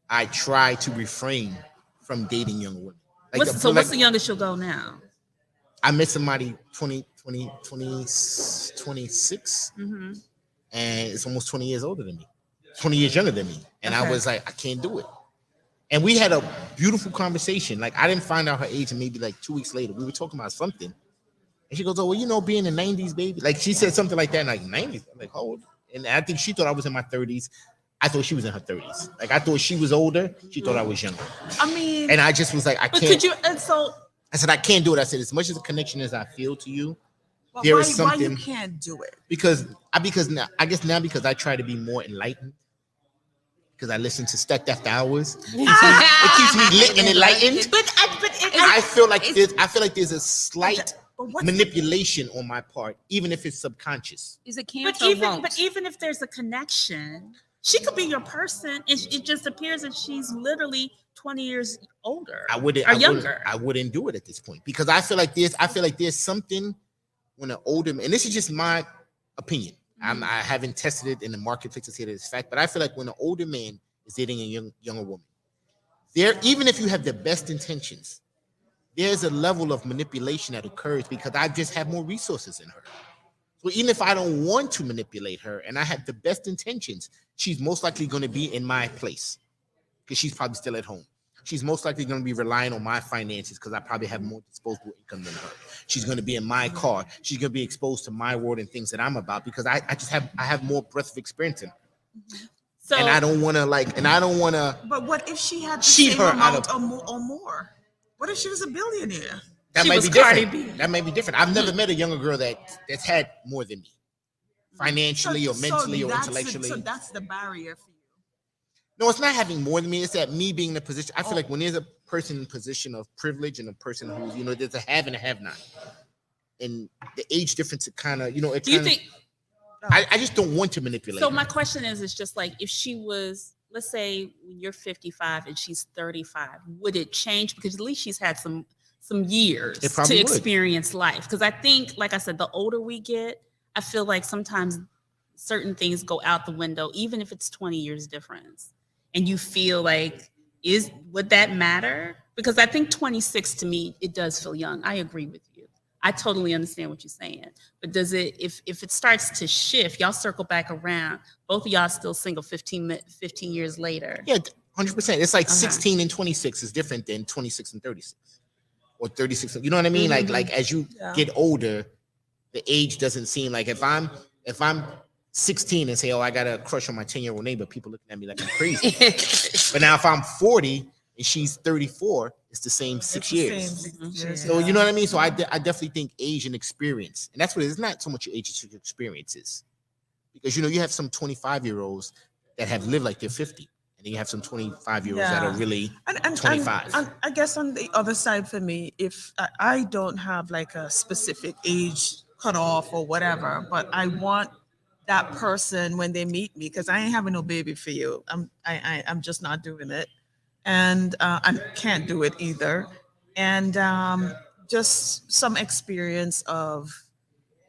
C: I try to refrain from dating young women. Like,
F: What's the youngest you'll go now?
C: I met somebody 26,
F: Mm-hmm.
C: and it's almost 20 years older than me, 20 years younger than me. And I
F: Okay.
C: was like, I can't do it. And we had a beautiful conversation. Like, I didn't find out her age, and maybe like 2 weeks later, we were talking about something. And she goes, oh, well, you know, being in the 90s, baby. Like, she said something like that, and like, 90s? I'm like, how old? And I think she thought I was in my 30s. I thought she was in her 30s. Like, I thought she was older. She thought I was younger.
B: I mean,
C: And I just was like, I
F: But
C: can't.
F: could you? And so,
C: I said, I can't do it. I said, as much as a connection as I feel to you,
B: but
C: there
B: why,
C: is
B: why you
C: something-
B: can't do it?
C: because now, I guess now because I try to be more enlightened, because I listen to Stuck After Hours. It keeps me lit and enlightened. I feel like there's a slight
B: But what's
C: manipulation on my part, even if it's subconscious.
E: Is it can't
F: but
E: or
F: even
E: won't?
F: but even if there's a connection, she could be your person, and it just appears that she's literally 20 years older. Or younger.
C: I wouldn't do it at this point because I feel like there's something when an older man, and this is just my opinion.
F: Mm-hmm.
C: I haven't tested it in the marketplace to say that it's fact, but I feel like when an older man is dating a younger woman, even if you have the best intentions, there's a level of manipulation that occurs because I just have more resources in her. So even if I don't want to manipulate her and I have the best intentions, she's most likely going to be in my place because she's probably still at home. She's most likely going to be relying on my finances because I probably have more disposable income than her. She's going to be in my car. She's going to be exposed to my world and things that I'm about because I have more breadth of experience in her.
F: So
C: And I don't want to.
B: But what if she had the
C: Cheat
B: same
C: her out
B: amount
C: of-
B: or more? What if she was a billionaire?
C: That
F: She
C: might
F: was
C: be different.
F: Cardi B.
C: That might be different. I've never met a younger girl that's had more than me, financially or mentally or intellectually.
B: So that's the barrier for you.
C: No, it's not having more than me. It's that me being in a position. I feel
B: Oh.
C: like when there's a person in position of privilege and a person who's, there's a have and a have not. And the age difference, it kind of, it
F: do you
C: kind of,
F: think?
C: I just don't want to manipulate.
F: So
C: her.
F: my question is just like if she was, let's say when you're 55 and she's 35, would it change? Because at least she's had some years
C: It
F: to
C: probably would.
F: experience life. Because I think, like I said, the older we get, I feel like sometimes certain things go out the window, even if it's 20 years difference. And you feel like, would that matter? Because I think 26 to me, it does feel young. I agree with you. I totally understand what you're saying. But does it, if it starts to shift, y'all circle back around, both of y'all still single 15 years later.
C: Yeah, 100%. It's like
F: Okay.
C: 16 and 26 is different than 26 and 36 or 36. You know what I mean?
F: Mhm.
C: Like as you
B: Yeah.
C: get older, the age doesn't seem like if I'm 16 and say, oh, I got a crush on my 10-year-old neighbor, people looking at me like I'm crazy. But now if I'm 40 and she's 34, it's the same 6
B: It's the
C: years.
B: same 6
F: Mhm.
B: years,
C: So
B: yeah.
C: you know what I mean? So I definitely think age and experience, and that's what it is. It's not so much your age, it's your experiences. Because you have some 25-year-olds that have lived like they're 50, and then you have some 25-year-olds that are
B: Yeah.
C: really
B: And
C: 25.
B: And I guess on the other side for me, if I don't have like a specific age cutoff or whatever, but I want that person when they meet me, because I ain't having no baby for you. I'm just not doing it, and I can't do it either. And just some experience of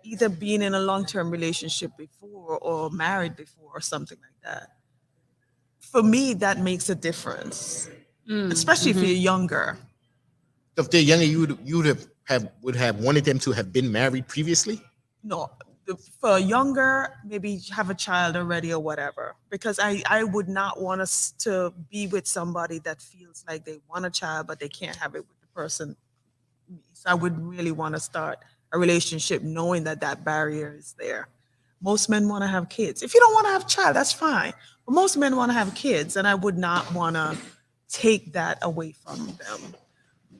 B: either being in a long-term relationship before or married before or something like that. For me, that makes a difference,
F: Mm,
B: especially if
F: mhm.
B: you're younger.
C: If they're younger, you would have wanted them to have been married previously.
B: No, for younger, maybe have a child already or whatever. Because I would not want us to be with somebody that feels like they want a child, but they can't have it with the person. So I would really want to start a relationship knowing that that barrier is there. Most men want to have kids. If you don't want to have a child, that's fine. But most men want to have kids, and I would not want to take that away from them.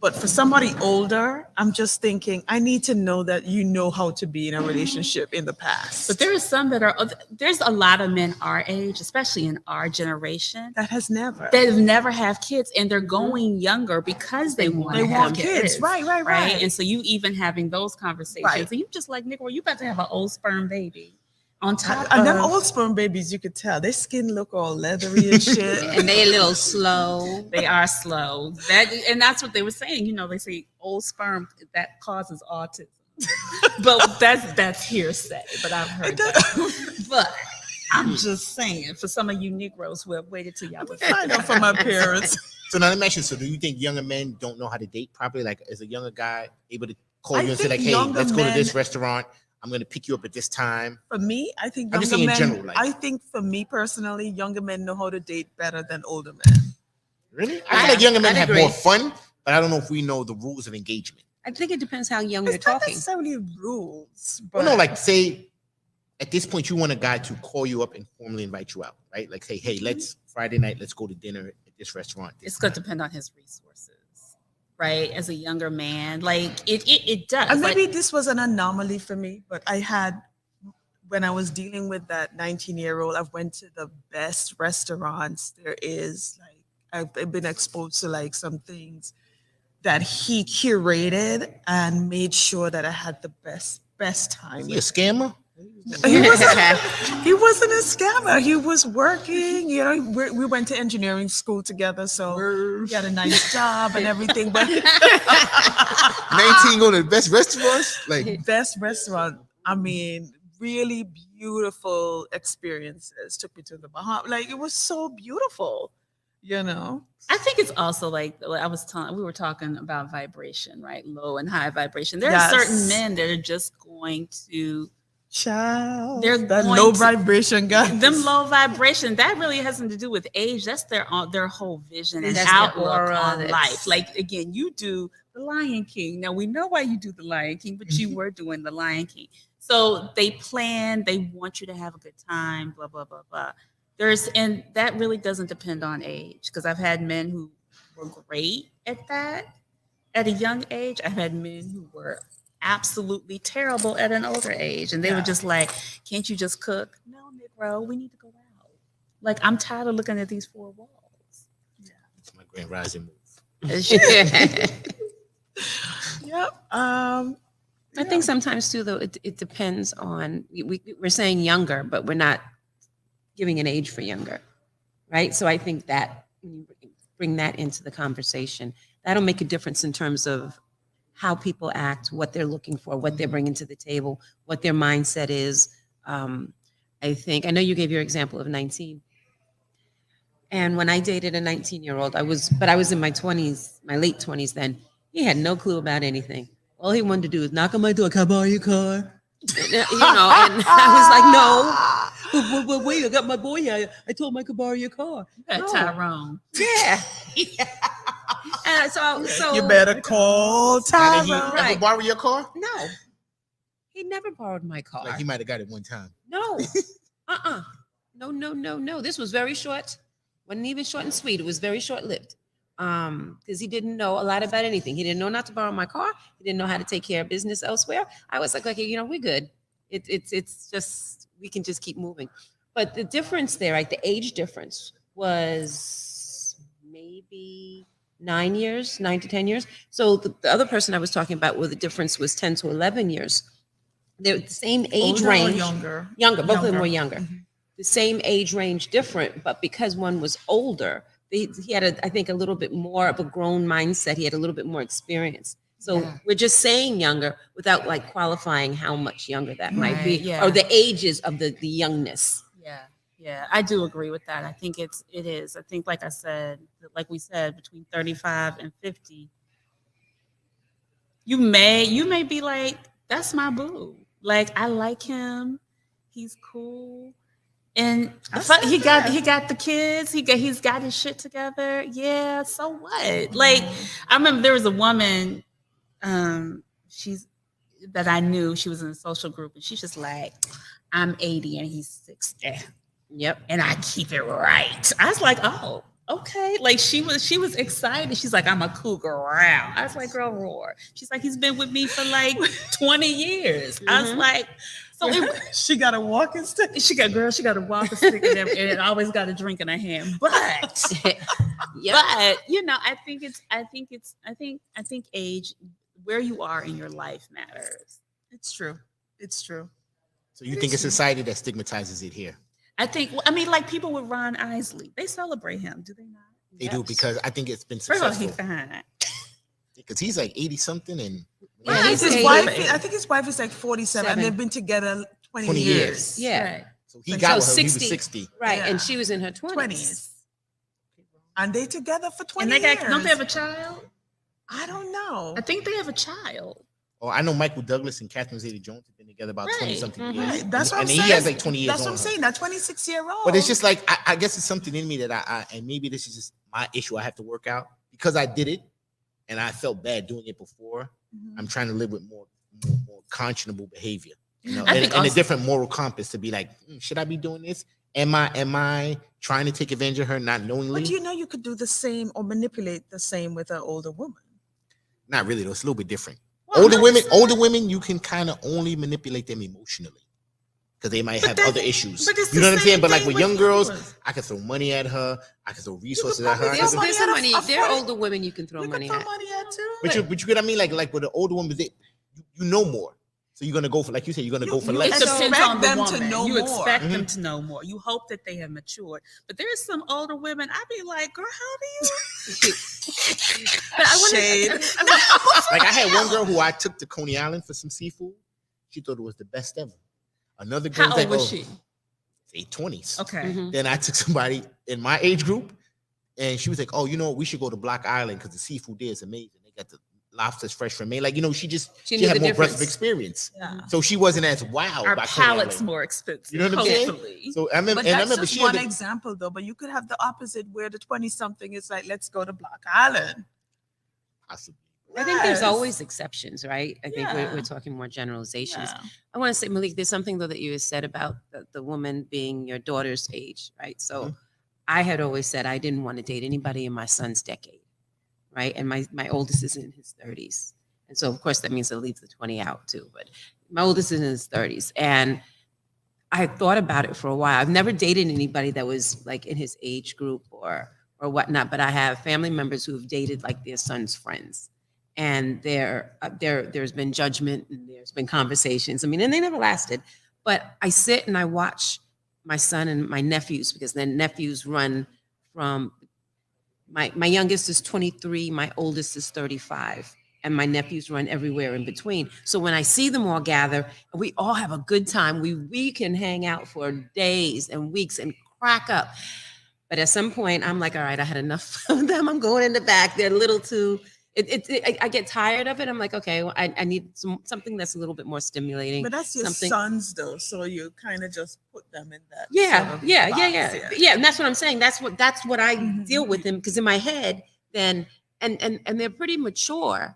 B: But for somebody older, I'm just thinking, I need to know that you know how to be in a relationship in the past.
F: But there are some that are, there's a lot of men our age, especially in our generation,
B: that has never.
F: that have never have kids and they're going younger because they want
B: They
F: to have
B: want kids. Right.
F: right? And so you even having those conversations,
B: Right.
F: and you just like, Nick, well, you about to have an old sperm baby. On top
B: And them
F: of,
B: old sperm babies, you could tell their skin look all leathery and shit.
E: And they a little slow.
F: they are slow. And that's what they were saying. You know, they say old sperm that causes autism, but that's hearsay. But I've heard that. But I'm just saying, for some of you Negroes who have waited till y'all was
B: Find out from my parents.
C: So now let me ask you, so do you think younger men don't know how to date properly? Like, is a younger guy able to call
B: I
C: you and say
B: think
C: like, hey,
B: younger
C: let's go to this
B: men-
C: restaurant. I'm going to pick you up at this time.
B: For me, I think
C: I'm just
B: younger
C: saying in
B: men.
C: general, like-
B: I think for me personally, younger men know how to date better than older men.
C: Really? I feel like younger men
E: I'd
C: have
E: agree.
C: more fun, but I don't know if we know the rules of engagement.
E: I think it depends how young you're
B: It's not
E: talking.
B: necessarily rules, but
C: Well, no, like say at this point you want a guy to call you up and formally invite you out, right? Like say, hey, let's Friday night, let's go to dinner at this restaurant. this
F: It's going to
C: time.
F: depend on his resources, right? As a younger man, like it does.
B: and
F: Like,
B: maybe this was an anomaly for me, but I had when I was dealing with that 19-year-old, I went to the best restaurants there is. Like I've been exposed to like some things that he curated and made sure that I had the best time.
C: Is he a scammer?
B: He wasn't a scammer. He was working. You know, we went to engineering school together, so he had a nice job and everything. But
C: 19 go to the best restaurants? Like
B: best restaurant. I mean, really beautiful experiences. Took me to the Bahamas. Like it was so beautiful. You know.
F: I think it's also like we were talking about vibration, right? Low and high vibration. There are certain
B: Yes.
F: men that are just going to
B: Child,
F: They're
B: that
F: going
B: low
F: to-
B: vibration guy.
F: them low vibration. That really has nothing to do with age. That's their whole vision and
E: That's their
F: outlook
E: aura,
F: on
E: that's-
F: life. Like again, you do the Lion King. Now we know why you do the Lion King, but
B: Mm-hmm.
F: you were doing the Lion King. So they plan. They want you to have a good time. Blah blah blah blah. And that really doesn't depend on age, because I've had men who were great at that at a young age. I've had men who were absolutely terrible at an older age, and they were
B: Yeah.
F: just like, can't you just cook? No, Negro, we need to go out. Like, I'm tired of looking at these four walls.
C: it's my Grand Rising move.
B: Yep.
E: I think sometimes too, though, it depends on, we're saying younger, but we're not giving an age for younger, right? So I think that when you bring that into the conversation, that'll make a difference in terms of how people act, what they're looking for, what they're bringing to the table, what their mindset is. I know you gave your example of 19. And when I dated a 19-year-old, I was in my 20s, my late 20s then. He had no clue about anything. All he wanted to do was knock on my door, can I borrow your car? And I was like, no. But wait, I got my boy here. I told him I could borrow your car.
F: That
E: No.
F: Tyrone.
E: Yeah. And so
B: You better call
C: Now, did he
B: Tyrone.
C: ever
E: Right.
C: borrow your car?
E: No. He never borrowed my car.
C: Like he might have got it one time.
E: No. No. This was very short. Wasn't even short and sweet. It was very short-lived. Because he didn't know a lot about anything. He didn't know not to borrow my car. He didn't know how to take care of business elsewhere. I was like, okay, we're good. It's just, we can just keep moving. But the difference there, right, the age difference was maybe 9 to 10 years. So the other person I was talking about, where the difference was 10 to 11 years. They're the same age
B: Older or
E: range.
B: younger.
E: Younger, both of them
B: Younger.
E: were younger. The same age range, different, but because one was older, he had, I think, a little bit more of a grown mindset. He had a little bit more experience. So
F: Yeah.
E: we're just saying younger without like qualifying how much younger that might be,
F: Right, yeah.
E: or the ages of the youngness.
F: Yeah, I do agree with that. I think it is. I think, like we said, between 35 and 50, you may be like, that's my boo. Like, I like him. He's cool. And he got the kids. He's got his shit together. Yeah, so what? Like, I remember there was a woman, that I knew. She was in a social group, and she's just like, I'm 80 and he's 60.
E: Yep.
F: And I keep it right. I was like, oh, okay. Like she was excited. She's like, I'm a cougar around. I was like, girl, roar. She's like, he's been with me for like 20 years. I was
E: Mhm.
F: like, so
B: She got a walking stick.
F: she got a walking stick and everything, and always got a drink in her hand. But
E: Yep.
F: but I think age, where you are in your life matters.
B: It's true. It's true.
C: So you think it's society that stigmatizes it here?
F: I think, I mean, like people with Ron Isley, they celebrate him, do they not?
C: They do,
E: Yes.
C: because I think it's been
F: First of all,
C: successful.
F: he's fine.
C: Because he's like 80 something and
E: Yeah,
B: Yeah,
E: he's
B: his
E: a
B: wife.
E: baby.
B: I think his wife is like 47, and
E: Seven.
B: they've been together 20,
C: 20
B: years.
C: years.
E: Yeah.
F: Right.
C: so he
B: So
C: got with her when he
E: 60.
C: was 60.
E: Right.
B: Yeah.
E: And she was in her 20s.
B: 20s. And they together for 20
F: And they got,
B: years.
F: don't they have a child?
B: I don't know.
F: I think they have a child.
C: Oh, I know Michael Douglas and Catherine Zeta-Jones have been together about 20
F: Right.
C: something
E: Mhm.
C: years.
B: Right. That's what
C: and
B: I'm
C: he
B: saying.
C: has like 20 years
B: That's what
C: on
B: I'm
C: her.
B: saying. That 26-year-old.
C: But it's just like I guess it's something in me that and maybe this is just my issue I have to work out, because I did it and I felt bad doing it before.
B: Mhm.
C: I'm trying to live with more conscionable behavior, you know,
F: I
C: and,
F: think
C: and a
F: also-
C: different moral compass to be like, should I be doing this? Am I trying to take advantage of her not knowingly?
B: But you know, you could do the same or manipulate the same with an older woman.
C: Not really though. It's a little bit different.
F: Well,
C: older
F: no,
C: women,
F: it's not.
C: older women, you can kind of only manipulate them emotionally because they might
F: But
C: have
F: that-
C: other issues.
F: but it's
C: You
F: the
C: know what I'm saying?
F: same
C: But like
F: thing
C: with
F: with
C: young girls,
F: yours.
C: I can throw money at her. I can throw resources at her. I
B: probably
C: can
E: There's,
C: throw-
B: money
E: there's
B: at
E: some
B: a-
E: money.
B: a
E: There are
B: 40
E: older women you can throw
B: You
E: money
B: could throw
E: at.
B: money at too.
C: but you get what I mean? Like with the older women, you know more. So you're gonna go for, like you said, you're gonna go for
B: You
F: It
C: less.
B: expect
F: depends on the
B: them to
F: woman.
B: know
F: You
B: more.
F: expect them
C: Mhm.
F: to know more. You hope that they have matured. But there are some older women. I be like, girl, how do you? But I wanna-
B: Shade.
C: Like I had one girl who I took to Coney Island for some seafood. She thought it was the best ever. Another girl
F: How
C: was
F: old
C: like,
F: was
C: oh,
F: she?
C: say 20s.
F: Okay.
E: Mhm.
C: Then I took somebody in my age group, and she was like, "Oh, you know, we should go to Block Island because the seafood there is amazing. They got the lobsters fresh from Maine. Like, you know, she
E: She knew
C: had
E: the
C: more breadth of
E: difference.
C: experience,
B: Yeah.
C: so she wasn't as wowed
F: Our
C: by Coney
F: palate's
C: Island.
F: more expensive.
C: You know what I'm saying?
F: Hopefully.
C: So I remember,
B: But
C: and I
B: that's
C: remember
B: just
C: she
B: one
C: had the,
B: example, though. But you could have the opposite, where the 20-something is like, let's go to Block Island.
C: possibly.
E: I think there's
B: Yes.
E: always exceptions, right? I think
B: Yeah.
E: we're talking more generalizations.
B: Yeah.
E: I want to say, Malik, there's something though that you said about the woman being your daughter's age, right? So
C: Mhm.
E: I had always said I didn't want to date anybody in my son's decade, right? And my oldest is in his 30s. And so of course that means to leave the 20 out too. But my oldest is in his 30s. And I had thought about it for a while. I've never dated anybody that was like in his age group or whatnot, but I have family members who have dated like their son's friends. And there's been judgment and there's been conversations. I mean, and they never lasted. But I sit and I watch my son and my nephews, because their nephews run from my youngest is 23, my oldest is 35, and my nephews run everywhere in between. So when I see them all gather, we all have a good time. We can hang out for days and weeks and crack up. But at some point, I'm like, all right, I had enough of them. I'm going in the back. They're a little too. I get tired of it. I'm like, okay, well, I need something that's a little bit more stimulating.
B: But that's your
E: Something-
B: sons, though. So you kind of just put them in that.
E: Yeah,
B: sort of
E: yeah,
B: box,
E: yeah. And that's what I'm saying. That's what I
B: Mhm.
E: deal with them, because in my head, then and they're pretty mature.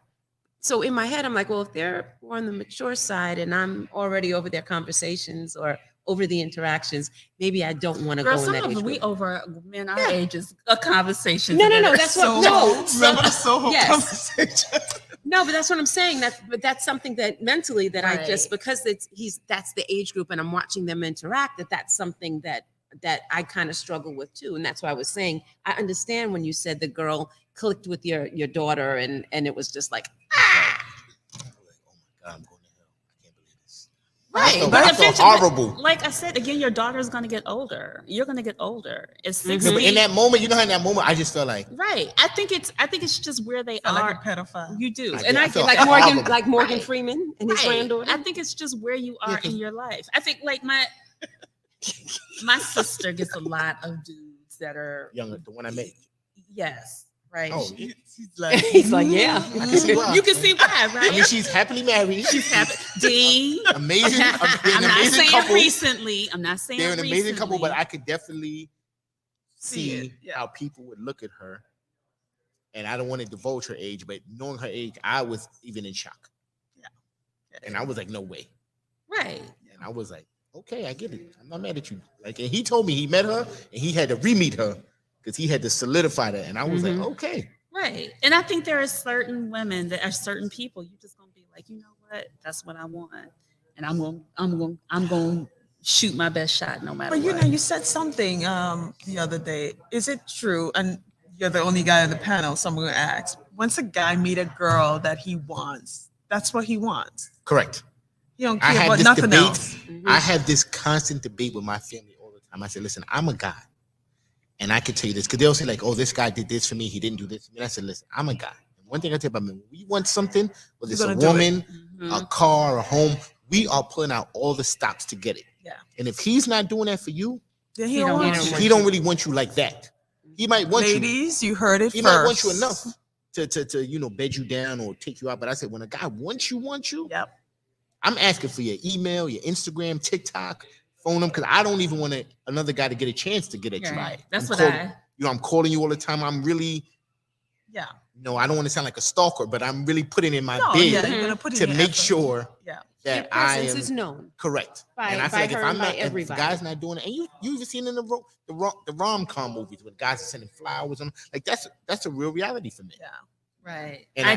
E: So in my head, I'm like, well, if they're more on the mature side and I'm already over their conversations or over the interactions, maybe I don't want to
F: Girl,
E: go in
F: some
E: that
F: of
E: age
F: it, we
E: group.
F: over men our
E: Yeah.
F: ages a conversation.
E: No,
F: that are
E: that's what-
F: so-
E: no.
B: Remember the Soho
E: Yes.
B: conversation?
E: No, but that's what I'm saying. That's something that mentally that I just,
F: Right.
E: because that's the age group and I'm watching them interact, that's something that I kind of struggle with too. And that's why I was saying, I understand when you said the girl clicked with your daughter and it was just like,
C: I was like, oh my God, I'm going to hell. I can't believe this.
F: Right.
C: felt-
F: But
C: I felt
F: eventually,
C: horrible.
F: like I said, again, your daughter's going to get older. You're going to get older. At
E: Mhm.
F: 60.
C: No, but in that moment, you know how in that moment, I just felt like,
F: Right. I think it's just where they
B: Felt
F: are.
B: like a pedophile.
F: You do.
C: I
F: And
C: did.
F: I
C: I
F: get
C: felt
E: like
F: that.
E: Morgan,
C: horrible.
E: Morgan Freeman and his
F: Right.
E: granddaughter.
F: I think it's just where you
C: Yeah,
F: are
C: 'cause-
F: in your life. I think like my sister gets a lot of dudes that are
C: younger, the one I met.
F: Yes. Right.
C: Oh, yeah.
B: She's like,
E: He's like, yeah.
C: I can see why.
F: You can see why,
C: I
F: right?
C: mean, she's happily married.
F: She's happy. Dean.
C: Amazing. They're
F: I'm
C: an
F: not
C: amazing
F: saying
C: couple.
F: recently. I'm not saying
C: They're an amazing couple, but
F: recently.
C: I could definitely
B: See
C: see
B: it, yeah.
C: how people would look at her. And I don't want to divulge her age, but knowing her age, I was even in shock. And I was like, no way.
F: Right.
C: And I was like, okay, I get it. I'm not mad at you. Like, and he told me he met her and he had to re-meet her because he had to solidify that. And I was
E: Mhm.
C: like, okay.
F: Right. And I think there are certain women that are certain people. You're just gonna be like, you know what? That's what I want. And I'm gonna shoot my best shot no matter
B: But you
F: what.
B: know, you said something the other day. Is it true? And you're the only guy on the panel. Someone asked, once a guy meet a girl that he wants, that's what he wants.
C: Correct.
B: He don't
C: I
B: care
C: had
B: about
C: this
B: nothing
C: debate.
B: else.
C: I have this constant debate with my family all the time. I said, listen, I'm a guy. And I can tell you this, because they'll say, like, oh, this guy did this for me. He didn't do this for me. And I said, listen, I'm a guy. And one thing I tell you about me, when we want something, whether it's
B: You're
C: a
B: gonna do it.
C: woman,
F: Mhm.
C: a car, a home, we are putting out all the stops to get it.
B: Yeah.
C: And if he's not doing that for you,
B: Then he
F: He
B: don't
F: don't
B: want
F: want
B: you.
C: he don't really want you like that. He might want you.
B: Ladies, you heard it
C: He
B: first.
C: might want you enough to bed you down or take you out. But I said, when a guy wants you,
B: Yep.
C: I'm asking for your email, your Instagram, TikTok, phone them, because I don't even want another guy to get a chance to get at you.
F: Right. That's
C: I'm
F: what
C: calling- I'm calling you all the time. I'm really,
B: Yeah.
C: I don't want to sound like a stalker, but I'm really putting in my
B: No,
C: bid
B: yeah, you're gonna put in
C: to
B: your
C: make
B: effort.
C: sure
B: Yeah.
E: Your
C: that I
E: presence
C: am
E: is known.
C: correct.
E: by-
C: and I feel
E: by
C: like if
E: her
C: I'm
E: and by
C: not, if the
E: everybody.
C: guy's not doing it, and you even seen in the rom-com movies when guys are sending flowers and like that's a real reality for me.
B: Yeah.
F: Right.
C: And
F: I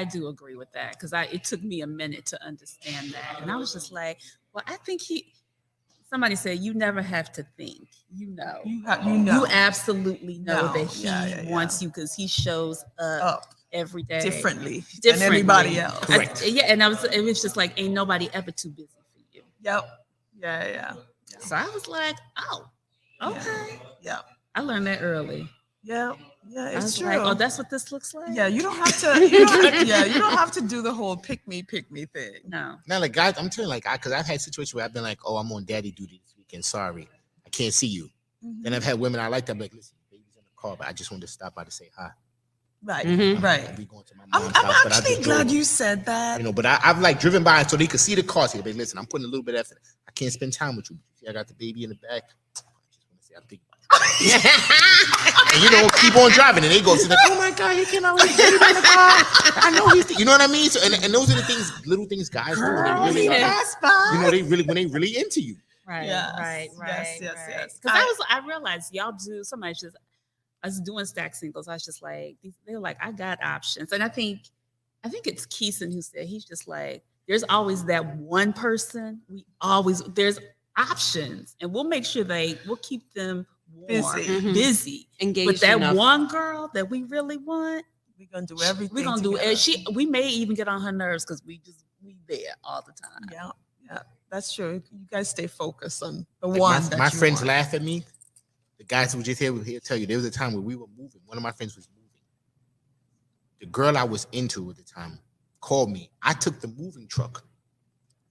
F: do agree with that because it took me a minute to understand that. And I was just like, well, I think somebody said you never have to think,
B: You know.
F: You absolutely know
B: No.
F: that he
B: Yeah.
F: wants you because he shows up
B: Up
F: every day
B: differently than
F: Differently.
B: everybody else.
C: Correct.
F: And it was just like, ain't nobody ever too busy for you.
B: Yep. Yeah.
F: So I was like, oh, okay.
B: Yeah.
F: I learned that early.
B: Yeah.
F: I
B: It's
F: was
B: true.
F: like, oh, that's what this looks like?
B: Yeah, you don't have to. You don't have to do the whole pick me thing.
F: No.
C: Now, like guys, I'm telling you, like, because I've had situations where I've been like, oh, I'm on daddy duty this weekend. Sorry, I can't see you. Then I've had women I like that, I'm like, listen, baby's in the car, but I just wanted to stop by to say hi.
B: Right,
E: Mhm.
B: right.
C: We going to my
B: I'm
C: mom's house, but I
B: actually
C: just
B: glad
C: drove.
B: you said that.
C: But I've like driven by so they could see the cars here. But listen, I'm putting a little bit of effort. I can't spend time with you. See, I got the baby in the back. I just want to say I'm thinking and keep on driving. And they go, like, oh my God, he came out with his baby in the car. I know he's, you know what I mean? So, and those are the things, little things guys do when they really are,
B: Pass by.
C: when they really into you.
F: Right,
B: Yes,
F: right,
B: yes,
F: right.
B: yes.
F: Because I realized y'all do somebody just I was doing stack singles. I was just like, they were like, I got options. And I think it's Keeson who said he's just like, there's always that one person. There's options, and we'll make sure we'll keep them warm,
B: Busy.
F: busy.
E: Engaged
F: But that
E: enough.
F: one girl that we really want,
B: We're gonna do everything.
F: we're gonna do
B: together.
F: it. We may even get on her nerves because we there all the time.
B: Yeah, that's true. You guys stay focused on the
C: Like
B: one that
C: my
B: you
C: friends
B: want.
C: laugh at me. The guys who were just here will tell you there was a time where we were moving. One of my friends was moving. The girl I was into at the time called me. I took the moving truck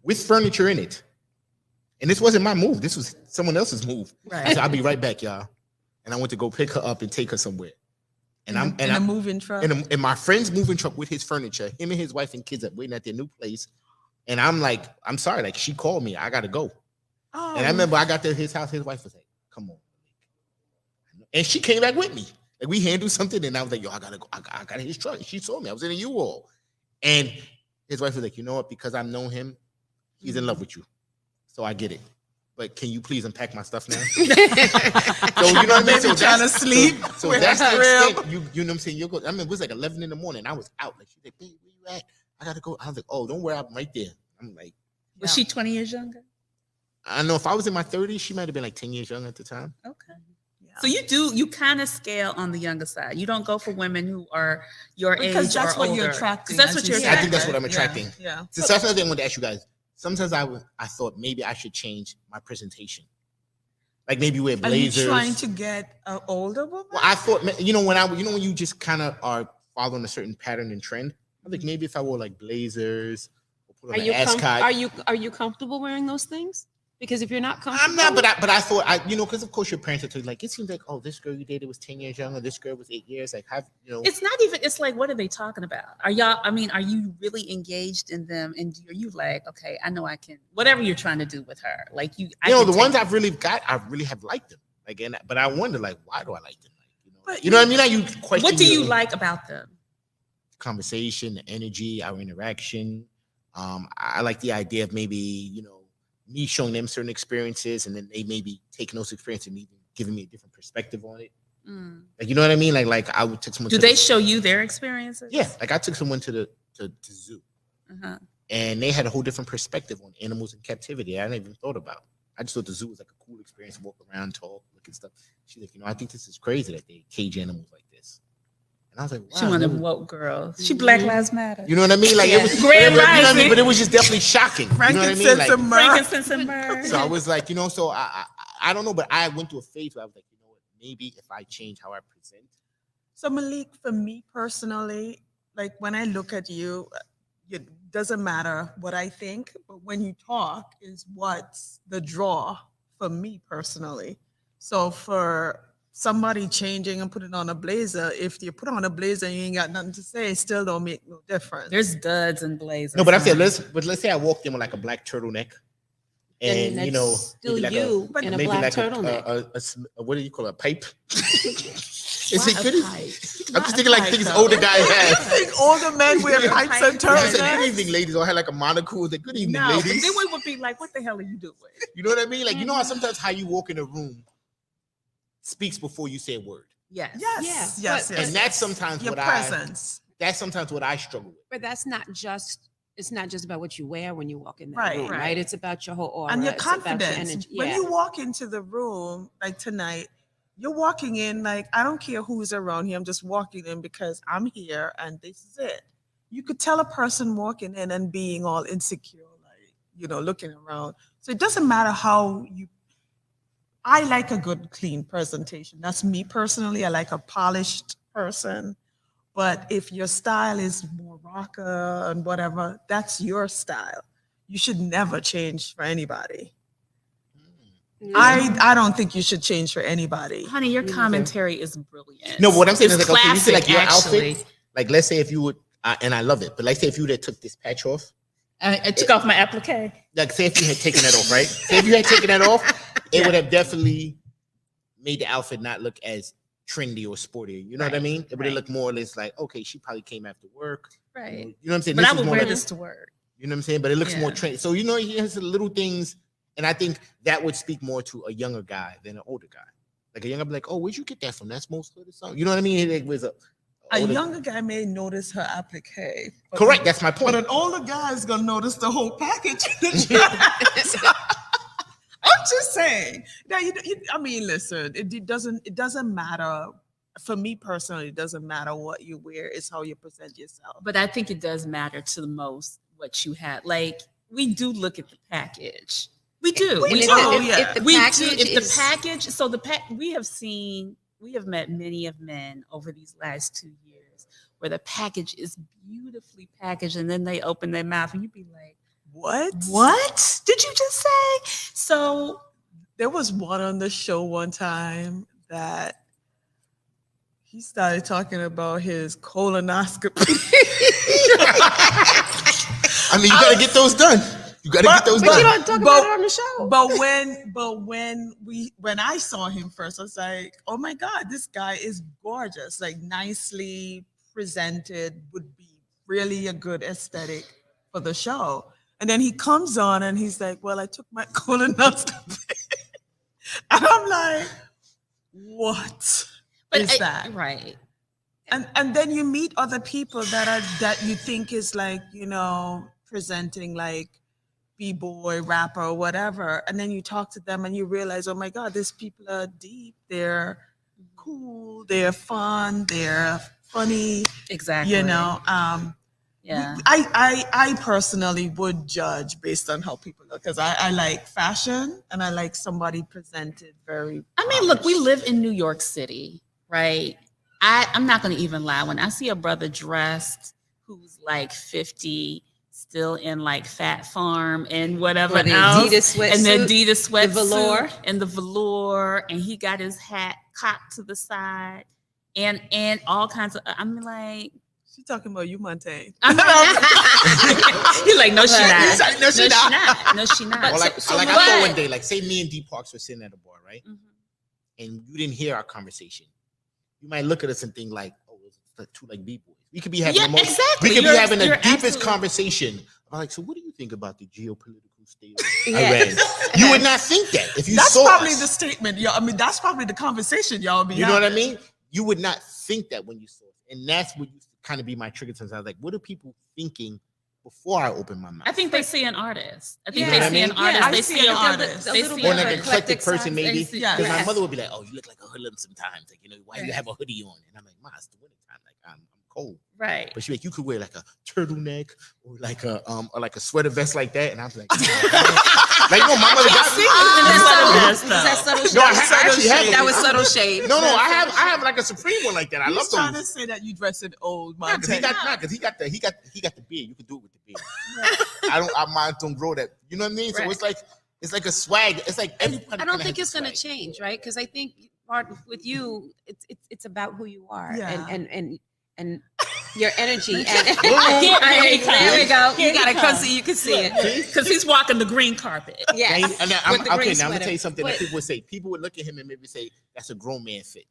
C: with furniture in it. And this wasn't my move. This was someone else's move. I
F: Right.
C: said, I'll be right back, y'all. And I went to go pick her up and take her somewhere. And
B: in a moving truck.
C: in my friend's moving truck with his furniture, him and his wife and kids are waiting at their new place. And I'm like, I'm sorry, like she called me. I gotta go.
B: Oh,
C: And I remember I got to his house, his wife was like, come on. And she came back with me. Like we handled something, and I was like, yo, I gotta go. I got his truck. She saw me. I was in a U-Haul. And his wife was like, you know what? Because I've known him, he's in love with you. So I get it. But can you please unpack my stuff now? So you know what I mean?
B: Baby
C: So
B: trying to sleep.
C: So
B: with
C: that's
B: her
C: the
B: crib.
C: extent. You know what I'm saying? I mean, it was like 11 in the morning. I was out. Like she's like, babe, where you at? I gotta go. I was like, oh, don't worry, I'm right there. I'm like,
F: Was she 20 years younger?
C: I don't know if I was in my 30s, she might have been like 10 years younger at the time.
F: Okay.
B: Yeah.
F: So you kind of scale on the younger side. You don't go for women who are your
B: Because
F: age
B: that's
F: or
B: what
F: older.
B: you're attracting.
F: 'Cause that's
B: as
F: what
B: you
F: you're
B: said,
C: I think that's what I'm
B: right?
C: attracting.
B: Yeah.
C: So that's another thing I wanted to ask you guys. Sometimes I thought maybe I should change my presentation. Like maybe wear
B: Are you
C: blazers.
B: trying to get an older woman?
C: Well, I thought, when you just kind of are following a certain pattern and trend. I think maybe if I wore like blazers or put on an ascot.
E: Are you comfortable wearing those things? Because if you're not comfortable,
C: I'm not, but I thought because of course your parents are like, it seems like, oh, this girl you dated was 10 years younger, this girl was 8 years. Like,
F: It's not even. It's like, what are they talking about? Are you really engaged in them? And are you like, okay, I know I can. Whatever you're trying to do with her, like you.
C: the ones I've really got, I really have liked them. Like, but I wonder, like, why do I like them? Like,
B: But
C: you know what I mean? Now you question.
F: What do you
C: your
F: like about them?
C: conversation, the energy, our interaction. I like the idea of maybe me showing them certain experiences, and then they maybe taking those experiences and even giving me a different perspective on it. Like, you know what I mean? Like I would take someone.
F: Do
C: to
F: they
C: the,
F: show you their experiences?
C: Yeah, like I took someone to the zoo,
F: Uh-huh.
C: and they had a whole different perspective on animals in captivity. I hadn't even thought about. I just thought the zoo was like a cool experience, walk around, talk, look at stuff. She's like, I think this is crazy that they cage animals like this. And I was like, wow.
F: She one of them woke girls. She Black Lives Matter.
C: You know what I mean? Like it was,
F: Grand
C: you know what I mean?
F: Rising.
C: But it was just definitely shocking. You know what I mean? Like,
F: Frankincense and myrrh.
C: so I was like, so I don't know, but I went through a phase where I was like, what, maybe if I change how I present.
B: So Malik, for me personally, like when I look at you, it doesn't matter what I think, but when you talk is what's the draw for me personally. So for somebody changing and putting on a blazer, if you put on a blazer and you ain't got nothing to say, it still don't make no difference.
F: There's duds and blazers.
C: No, but I'm saying let's say I walked in with like a black turtleneck, and
E: Then
C: you know,
E: that's still
C: maybe like
E: you in a black turtleneck.
C: a what do you call it, a pipe? Is
B: Why
C: it
B: a
C: good?
B: pipe?
C: I'm just thinking like
B: Not a
C: things
B: pipe,
C: older
B: though.
C: guys
B: I
C: have.
B: think older men wear pipes and
C: I said, good
B: turtlenecks.
C: evening, ladies, or had like a monocle. Like, good evening,
B: No, but
C: ladies.
B: then we would be like, what the hell are you doing?
C: You know what I mean? Like, you know how sometimes how you walk in a room speaks before you say a word.
F: Yes.
B: Yes,
E: Yeah,
B: yes,
E: but-
B: yes.
C: And that's sometimes
B: Your
C: what
B: presence.
C: that's sometimes what I struggle with.
E: But that's not just. It's not just about what you wear when you walk in that
B: Right,
E: room,
F: right.
E: right? It's about your whole aura.
B: And your
E: it's about
B: confidence.
E: energy.
B: When
E: Yeah.
B: you walk into the room, like tonight, you're walking in like, I don't care who's around here. I'm just walking in because I'm here and this is it. You could tell a person walking in and being all insecure, like, looking around. So it doesn't matter how you. I like a good, clean presentation. That's me personally. I like a polished person. But if your style is more rocker and whatever, that's your style. You should never change for anybody. I don't think you should change for anybody.
F: Honey, your
E: Me neither.
F: commentary is brilliant.
C: No, but what I'm saying
F: It's
C: is like, okay, you see like your
F: actually.
C: outfit, like let's say if you would, and I love it, but like say if you would have took this patch off,
F: I took off my applique.
C: like say if you had taken that off, right? Say if you had taken that off, it would have definitely made the outfit not look as trendy or sporty. You know what I
F: Right,
C: mean? It would have
F: right.
C: looked more or less like, okay, she probably came after work.
F: Right.
C: You know what I'm saying?
F: But
C: This
F: I
C: is
F: would
C: more
F: wear
C: like-
F: this to work.
C: You know what I'm saying? But it looks more
F: Yeah.
C: trendy. So he has the little things, and I think that would speak more to a younger guy than an older guy. Like a younger, be like, oh, where'd you get that from? That's most good or something. You know what I mean? It was
B: A
C: older-
B: younger guy may notice her applique. but-
C: Correct. That's my
B: But
C: point.
B: an older guy is gonna notice the whole package. I'm just saying. Now, I mean, listen. It doesn't matter. For me personally, it doesn't matter what you wear. It's how you present yourself.
F: But I think it does matter to the most what you have. Like, we do look at the package. We do.
B: We do, yeah.
E: If the
F: We
E: package
F: do. If the
E: is-
F: package, so we have met many of men over these last 2 years where the package is beautifully packaged, and then they open their mouth and you'd be like, what did you just say? So
B: There was one on the show one time that he started talking about his colonoscopy.
C: I mean, you gotta get those done. You gotta get those
E: But you
C: done.
E: don't talk
B: But-
E: about it on the show.
B: But when I saw him first, I was like, oh my God, this guy is gorgeous, like nicely presented, would be really a good aesthetic for the show. And then he comes on and he's like, well, I took my colonoscopy. And I'm like, what is that?
F: Right.
B: And then you meet other people that you think is like, presenting like b-boy, rapper, or whatever. And then you talk to them and you realize, oh my God, these people are deep. They're cool. They're fun. They're funny.
F: Exactly. Yeah.
B: I personally would judge based on how people look because I like fashion and I like somebody presented very.
F: I mean, look, we
B: polished.
F: live in New York City, right? I'm not going to even lie. When I see a brother dressed who's like 50, still in like Fat Farm and whatever
E: Or the
F: else,
E: Adidas
F: and the
E: sweatsuit,
F: Adidas sweatsuit,
E: velour.
F: and the velour, and he got his hat cocked to the side, and all kinds of. I'm like,
B: She talking about you, Montaigne.
F: he's like, no, she
E: Right.
F: not.
B: No, she not.
F: No, she not.
C: Or like,
F: So
C: I
F: what?
C: saw one day, like say me and D Parks were sitting at a bar, right?
F: Mhm.
C: And you didn't hear our conversation. You might look at us and think like, oh, it's like two like B-boys. We could be having
F: Yeah,
C: the most,
F: exactly.
C: we could be
F: You're-
C: having the
F: you're
C: deepest
F: absolutely-
C: conversation. I'm like, so what do you think about the geopolitical who stayed with Iran. You would not think that if you
B: That's
C: saw
B: probably
C: us.
B: the statement, y'all. I mean, that's probably the conversation y'all be
C: You know what I
B: having.
C: mean? You would not think that when you saw us. And that's what used to kind of be my trigger sometimes. I was like, what are people thinking before I open my mouth?
F: I think they see an artist. I think
C: You know
F: they
C: what I
F: see an
C: mean?
F: artist.
B: Yeah, I
F: they
B: see
F: see
B: an
F: a
B: artist.
F: They
E: A little
F: see
E: bit
C: Or
F: an
C: like an
E: of
F: artist.
C: eclectic person, maybe.
F: see-
B: Yeah.
C: Because my
E: Yes.
C: mother would be like, "Oh, you look like a hoodlum sometimes. Like, you know, why you have a hoodie on?" And I'm like, "Ma, it's the winter time. Like, I'm cold."
F: Right.
C: But she's like, "You could wear like a turtleneck or like a sweater vest like that." And I was like, like, no, my mother got me.
E: Was that subtle shade?
C: No, I actually have.
E: That was subtle shade.
C: No, I have like a Supreme one like that. I
B: He's
C: love
B: trying
C: those.
B: to say that you dress it old,
C: Nah, because he
B: Montana.
C: got the beard. You can do it with the beard. Mine don't grow that. You know what I mean? So
F: Right.
C: it's like a swag. It's like everybody.
E: I don't
C: kinda
E: think
C: has
E: it's going to
C: swag.
E: change, right? Because I think part with you, it's about who you are
B: Yeah.
E: and your energy. And
F: Here he comes.
E: there we go.
F: Here
E: You
F: he
E: got to come
F: comes.
E: see. You can see it.
F: Because he's walking the green carpet.
E: Yes.
C: And
E: With the
C: okay,
E: green
C: now I'm gonna
E: sweater.
C: tell you something that
E: But-
C: people would say. People would look at him and maybe say, "That's a grown man fit."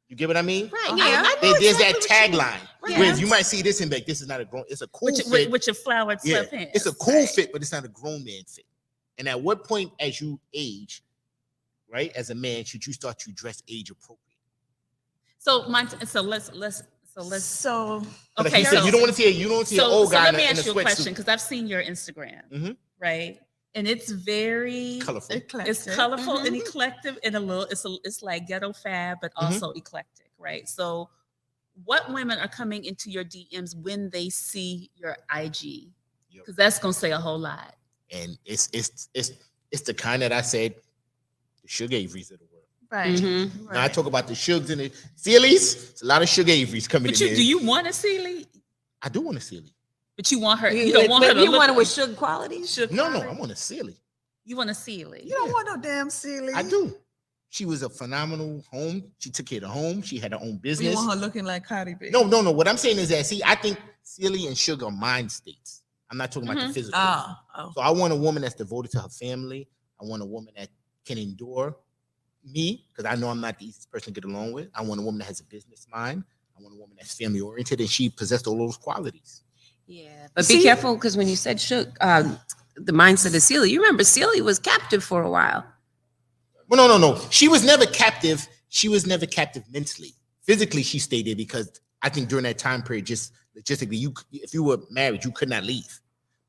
C: You get what I mean?
E: Right.
F: Uh-huh.
E: Yeah.
C: There's that tagline.
E: Right.
C: Whereas you might see this and be like, "This is not a grown. It's a cool fit.
F: With your flowered
C: Yeah,
F: sweatpants.
C: it's a cool
F: Right.
C: fit, but it's not a grown man fit." And at what point, as you age, right, as a man, should you start to dress age appropriate?
F: So let's
B: So
C: Like
F: okay.
C: you said,
F: So
C: you don't want to see an old guy
F: let
C: in
F: me
C: a
F: ask you a question
C: sweatsuit.
F: because I've seen your Instagram,
C: Mhm.
F: right? And it's very
C: Colorful.
B: eclectic.
F: It's colorful and
E: Mhm.
F: eclectic and it's like ghetto fab, but
C: Mhm.
F: also eclectic, right? So what women are coming into your DMs when they see your IG?
C: Yep.
F: Because that's gonna say a whole lot.
C: And it's the kind that I said, the Sugar Averys of the world.
F: Right.
E: Mhm.
C: Now I talk about the Shugs and the Sealies. It's a lot of Sugar Averys coming
F: But
C: in
F: do
C: there.
F: you want a Sealy?
C: I do want a Sealy.
F: But you want her, you don't want her to
E: you
F: look
E: want it with sugar qualities?
F: shook
C: No,
F: quality?
C: I want a Sealy.
F: You want a Sealy.
B: you don't want no damn silly.
C: I do. She was a phenomenal home. She took care of the home. She had her own
B: You
C: business.
B: want her looking like Cardi B.
C: No. What I'm saying is that, see, I think Sealy and Sugar are mind states. I'm not talking about the
F: Mhm.
C: physical.
B: Oh.
C: So I want a woman that's devoted to her family. I want a woman that can endure me, because I know I'm not the easiest person to get along with. I want a woman that has a business mind. I want a woman that's family oriented, and she possessed all those qualities.
E: Yeah. But be careful because when you said shook, the mindset of Celia, you remember Celia was captive for a while.
C: Well, no. She was never captive. She was never captive mentally. Physically, she stayed there because I think during that time period, just logistically, if you were married, you could not leave.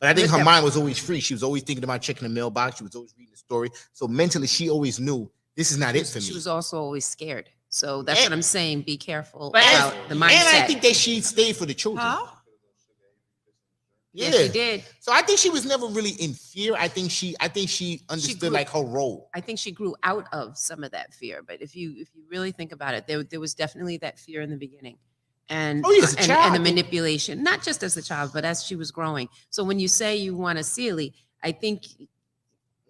C: But I think her mind was always free. She was always thinking about checking the mailbox. She was always reading the story. So mentally, she always knew this is not it for me.
E: She was also always scared. So that's what I'm saying. Be careful
F: But-
E: about the mindset.
C: And I think that she stayed for the children.
B: Huh?
E: Yes, she did.
C: So I think she was never really in fear. I think she understood
E: grew-
C: like her role.
E: I think she grew out of some of that fear. But if you really think about it, there was definitely that fear in the beginning. And,
C: Oh, yeah, as a
E: and
C: child.
E: the manipulation, not just as a child, but as she was growing. So when you say you want a Sealy, I think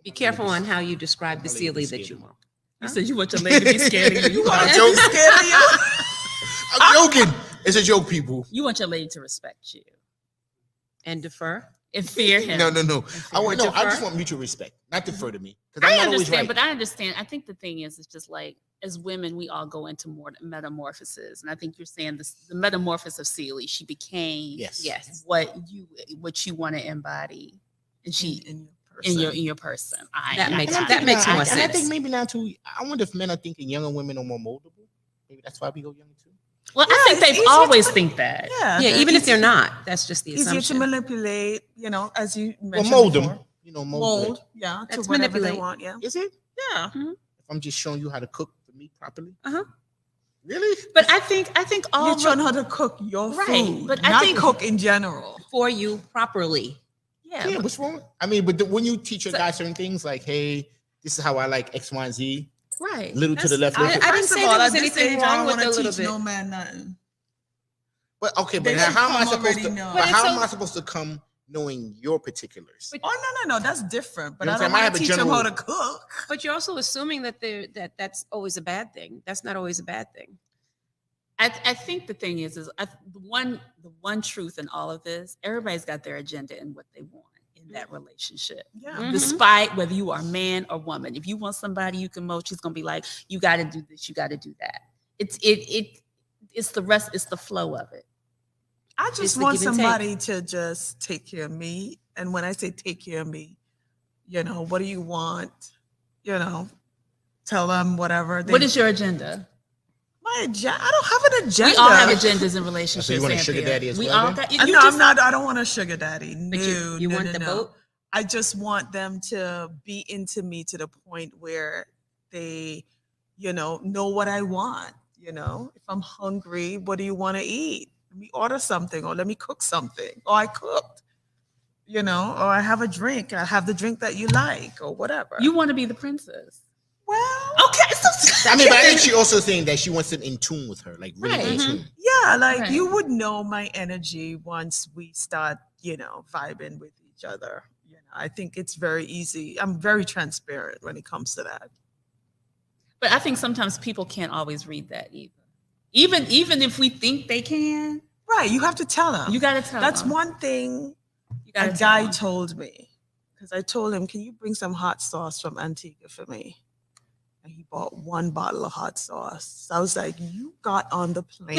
E: be careful on how you describe the
C: My lady
E: Sealy
C: be
E: that
C: scared
E: you
C: of me.
E: want.
F: You said you want your lady to be scared of you.
C: I'm joking. I'm joking. It's a joke, people.
F: You want your lady to respect you
E: And defer.
F: and fear him.
C: No. I want
E: Defer?
C: I just want mutual respect, not defer to me. Because I'm
F: I
C: not always
F: understand,
C: right.
F: but I understand. I think the thing is, it's just like as women, we all go into more metamorphoses, and I think you're saying this: the metamorphosis of Celie. She became
E: Yes.
F: what you want to embody, and she in your person.
E: That makes
C: And I'm
E: that
C: thinking
E: makes
C: now-
E: more
C: And I think
E: sense.
C: maybe now too. I wonder if men are thinking younger women are more moldable. Maybe that's why we go younger too.
F: Well, I
B: Yeah,
F: think
B: it's
F: they've
B: easier
F: always
B: to-
F: think that.
B: Yeah.
E: Yeah, even if they're not, that's just the
B: easier to
E: assumption.
B: manipulate, as you
C: Well,
B: mentioned.
C: mold
B: before.
C: them. Mold.
B: Mold, yeah, to
E: That's
B: whatever they
E: manipulate.
B: want, yeah.
C: Is it?
B: Yeah.
C: If I'm just showing you how to cook the meat properly?
E: Uh-huh.
C: Really?
F: But I think all
B: You're trying how to cook your
F: Right,
B: food,
F: but I
B: not
F: think-
B: cook in general.
E: For you properly.
F: yeah,
C: Yeah,
F: but-
C: what's wrong? I mean, but when you teach a
F: So-
C: guy certain things like, hey, this is how I like X, Y, and Z,
F: right.
C: little to the left.
E: I-
C: little to-
E: I didn't
B: First of
E: say
B: all,
E: there was
B: at this
E: anything
B: age, I
E: wrong
B: don't
E: with
B: wanna
E: a little
B: teach
E: bit.
B: no man nothing.
C: But okay, but
B: They
C: now
B: should
C: how am I
B: come
C: supposed to?
B: already know.
C: But
E: But
C: how
E: it's
C: am I
E: so-
C: supposed to come knowing your particulars?
B: Oh, no, that's different. But
C: You know
B: I
C: what I'm
B: don't
C: saying? I
B: want
C: have
B: to
C: a
B: teach them
C: general-
B: how to cook.
E: But you're also assuming that that's always a bad thing. That's not always a bad thing.
F: I think the thing is the one truth in all of this, everybody's got their agenda and what they want in that relationship.
B: Yeah.
E: Mhm.
F: Despite whether you are man or woman. If you want somebody you can mold, she's gonna be like, you gotta do this, you gotta do that. It's the rest, it's the flow of it.
B: I
E: It's
B: just
E: the
B: want
E: give and take.
B: somebody to just take care of me. And when I say take care of me, What do you want? Tell them whatever.
F: What is your agenda?
B: my agenda? I don't have an agenda.
F: We all have agendas in relationships.
C: So you want a sugar
F: Anthea.
C: daddy as
F: We
C: well,
F: all
C: then?
F: got.
B: No,
F: You just,
B: I'm not. I don't want a sugar daddy. No,
E: But you
B: no,
E: want
B: no,
E: the
B: no.
E: boat?
B: I just want them to be into me to the point where they, know what I want. If I'm hungry, what do you want to eat? Let me order something, or let me cook something, or I cooked. Or I have a drink. I have the drink that you like, or whatever.
F: You want to be the princess.
B: well,
F: Okay, so
C: I mean, but I think she also saying that she wants it in tune with her, like really in
F: Right.
C: tune.
B: yeah, like
F: Right.
B: you would know my energy once we start, vibing with each other. I think it's very easy. I'm very transparent when it comes to that.
F: But I think sometimes people can't always read that either. Even if we think they can,
B: Right. You have to tell them.
F: you got to tell
B: That's
F: them.
B: one thing
F: You gotta
B: a
F: tell
B: guy
F: them.
B: told me. Because I told him, can you bring some hot sauce from Antigua for me? And he bought one bottle of hot sauce. So I was like, you got on the plane.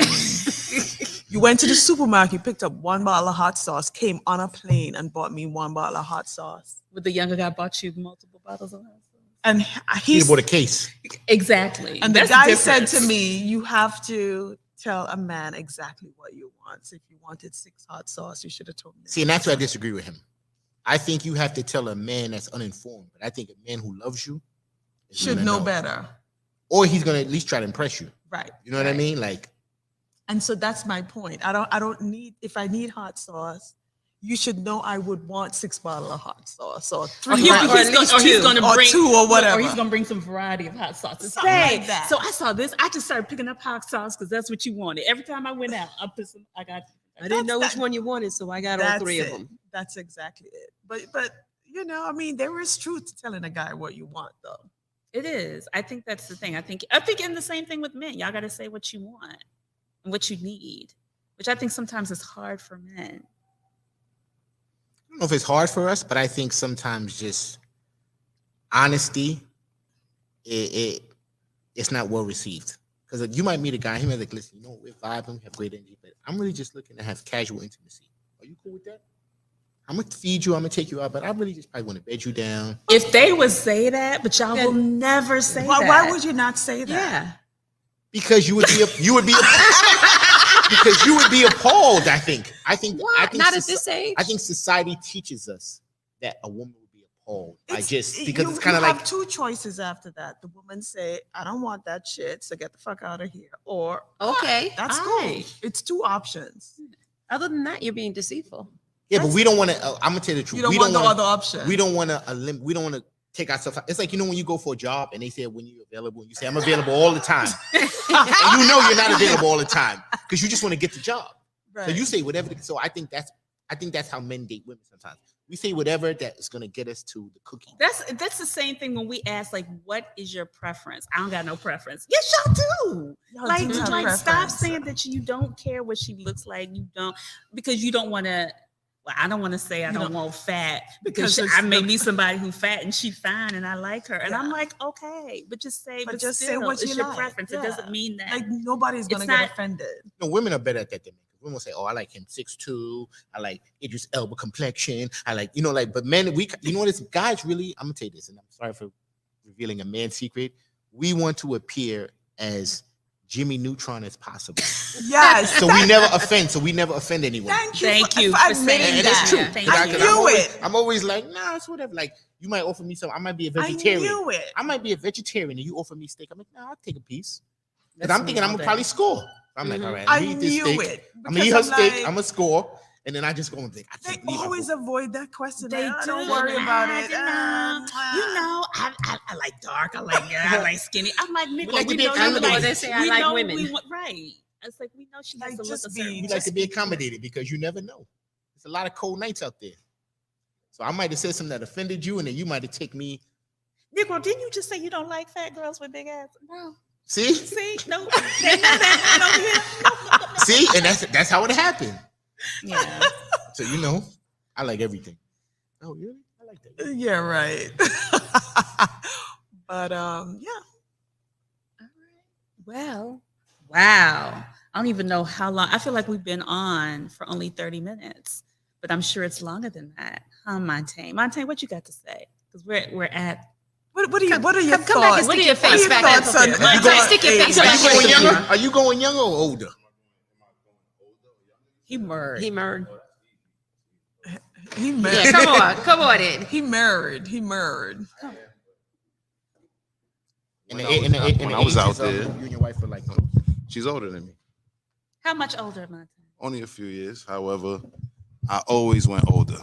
B: You went to the supermarket, picked up one bottle of hot sauce, came on a plane and bought me one bottle of hot sauce.
F: With the younger guy bought you multiple bottles of hot sauce.
B: And
C: He
B: he's
C: bought a case.
F: Exactly.
B: and the
F: That's
B: guy
F: difference.
B: said to me, you have to tell a man exactly what you want. So if you wanted 6 hot sauce, you should have told me.
C: See, and that's where I disagree with him. I think you have to tell a man that's uninformed, but I think a man who loves you is
B: Should
C: gonna
B: know better.
C: or he's gonna at least try to impress you.
B: Right.
C: You know what I
F: Right.
C: mean? Like,
B: And so that's my point. I don't need, if I need hot sauce, you should know I would want 6 bottles of hot sauce or 3
F: Or he's,
B: hot-
F: he's going to
B: or
F: bring
B: 2 or whatever.
F: Or he's gonna bring some variety of hot sauces.
B: Something
F: Say,
B: like that.
F: so I saw this. I just started picking up hot sauce because that's what you wanted. Every time I went out, I put some. I got.
E: I didn't know
B: That's
E: which one you wanted, so I got all
B: That's
E: 3 of
B: it.
E: them.
B: That's exactly it. But I mean, there is truth to telling a guy what you want, though.
F: It is. I think that's the thing. I think in the same thing with men. Y'all got to say what you want and what you need, which I think sometimes is hard for men.
C: I don't know if it's hard for us, but I think sometimes just honesty, it's not well received. Because you might meet a guy, he might be like, listen, we're vibing, we have great energy, but I'm really just looking to have casual intimacy. Are you cool with that? I'm gonna feed you, I'm gonna take you out, but I really just probably want to bed you down.
F: If they would say that, but y'all will never say that.
B: Why would you not say that?
E: Yeah.
C: Because you would be because you would be appalled, I think. I think
E: Not at this age.
C: I think society teaches us that a woman would be appalled by
B: It's-
C: just
B: it-
C: because
B: you-
C: it's kind of
B: you
C: like
B: have 2 choices after that. The woman say, I don't want that shit, so get the fuck out of here. Or
E: Okay.
B: that's
F: Aight.
B: cool. It's 2 options.
E: Other than that, you're being deceitful.
C: yeah, but we don't want to. I'm gonna tell you the truth.
B: You don't
C: we
B: want the
C: wanna,
B: other option.
C: We don't want to. We don't want to take ourselves out. It's like when you go for a job and they say when you're available, and you say I'm available all the time, and you're not available all the time because you just want to get the job.
B: Right.
C: So you say whatever. So I think that's how men date women sometimes. We say whatever that is gonna get us to the cookie.
F: That's the same thing when we ask, like, what is your preference? I don't got no preference. Yes, y'all do.
B: Y'all
F: Like,
B: do have
F: stop
B: preference.
F: saying that you don't care what she looks like. You don't, because you don't want to. Well, I don't want to say I don't want fat because
B: Because
F: I
B: it's
F: may
B: the-
F: meet somebody who's fat and she's fine and I like her, and I'm
B: Yeah.
F: like, okay, but just say,
B: But
F: but
B: just say
F: still,
B: what
F: it's
B: you
F: your
B: like.
F: preference. It
B: Yeah.
F: doesn't mean that.
B: Like nobody's gonna
F: It's
B: get
F: not-
B: offended.
C: No, women are better at that than men. Women will say, "Oh, I like him 6'2". I like Idris Elba complexion. I like, but men, what? Guys really. I'm gonna tell you this, and I'm sorry for revealing a man's secret. We want to appear as Jimmy Neutron as possible,
B: Yes.
C: so we never offend. So we never offend anyone.
F: Thank you
B: for
F: for
B: admitting
F: saying
C: And
B: that.
C: it's true.
F: Yeah, thank
C: But
F: you.
C: I'm
B: knew
C: always,
B: it.
C: I'm always like, nah, it's whatever. Like you might offer me some. I might be a
B: I
C: vegetarian.
B: knew it.
C: I might be a vegetarian, and you offer me steak. I'm like, nah, I'll take a piece. Because
F: That's
C: I'm
F: me
C: thinking I'm
F: all
C: gonna
F: day.
C: probably score. I'm like,
E: Mhm.
C: all right,
B: I
C: I'm gonna eat this
B: knew
C: steak.
B: it.
C: I'm gonna eat her
B: because
C: steak.
B: like,
C: I'm gonna score, and then I just go and think. I
B: They
C: can't believe I
B: always
C: bought-
B: avoid that question.
F: They
B: Like,
F: do.
B: don't worry about it.
F: I like dark. I like skinny. I'm like, Nick,
C: We like to
F: we
C: be
F: know you
C: accommodated.
F: like.
E: They say I
F: we
E: like
F: know
E: women.
F: we want- right. It's like we know she has
B: Like,
F: to look
B: just
F: a certain
B: be-
C: You
F: way.
C: like to be accommodated because you never know. There's a lot of cold nights out there. So I might have said something that offended you, and then you might have taken me.
F: Negro, didn't you just say you don't like fat girls with big ass? No.
C: See,
F: See, no, they know that.
C: see, and that's how it happened.
F: Yeah.
C: So I like everything. Oh, really? I like that.
B: Yeah, right. But yeah.
F: Well, wow. I don't even know how long. I feel like we've been on for only 30 minutes, but I'm sure it's longer than that. Huh, Montaigne? Montaigne, what you got to say? because we're at.
B: What are your
E: Come back and
B: thoughts?
E: stick your
B: What are
E: face
B: your
E: back
B: thoughts
E: up
B: on
E: here.
F: Mike,
B: going
F: stick your
B: age?
F: face
C: Are
F: back
C: you going
F: up here.
C: younger? Are you going younger or older?
F: He merged.
E: He married.
B: He
E: Yeah,
B: married.
E: come on in.
B: He married.
C: And
G: When I was out there.
C: you and your wife are like,
G: She's older than me,
F: How much older am I?
G: only a few years. However, I always went older.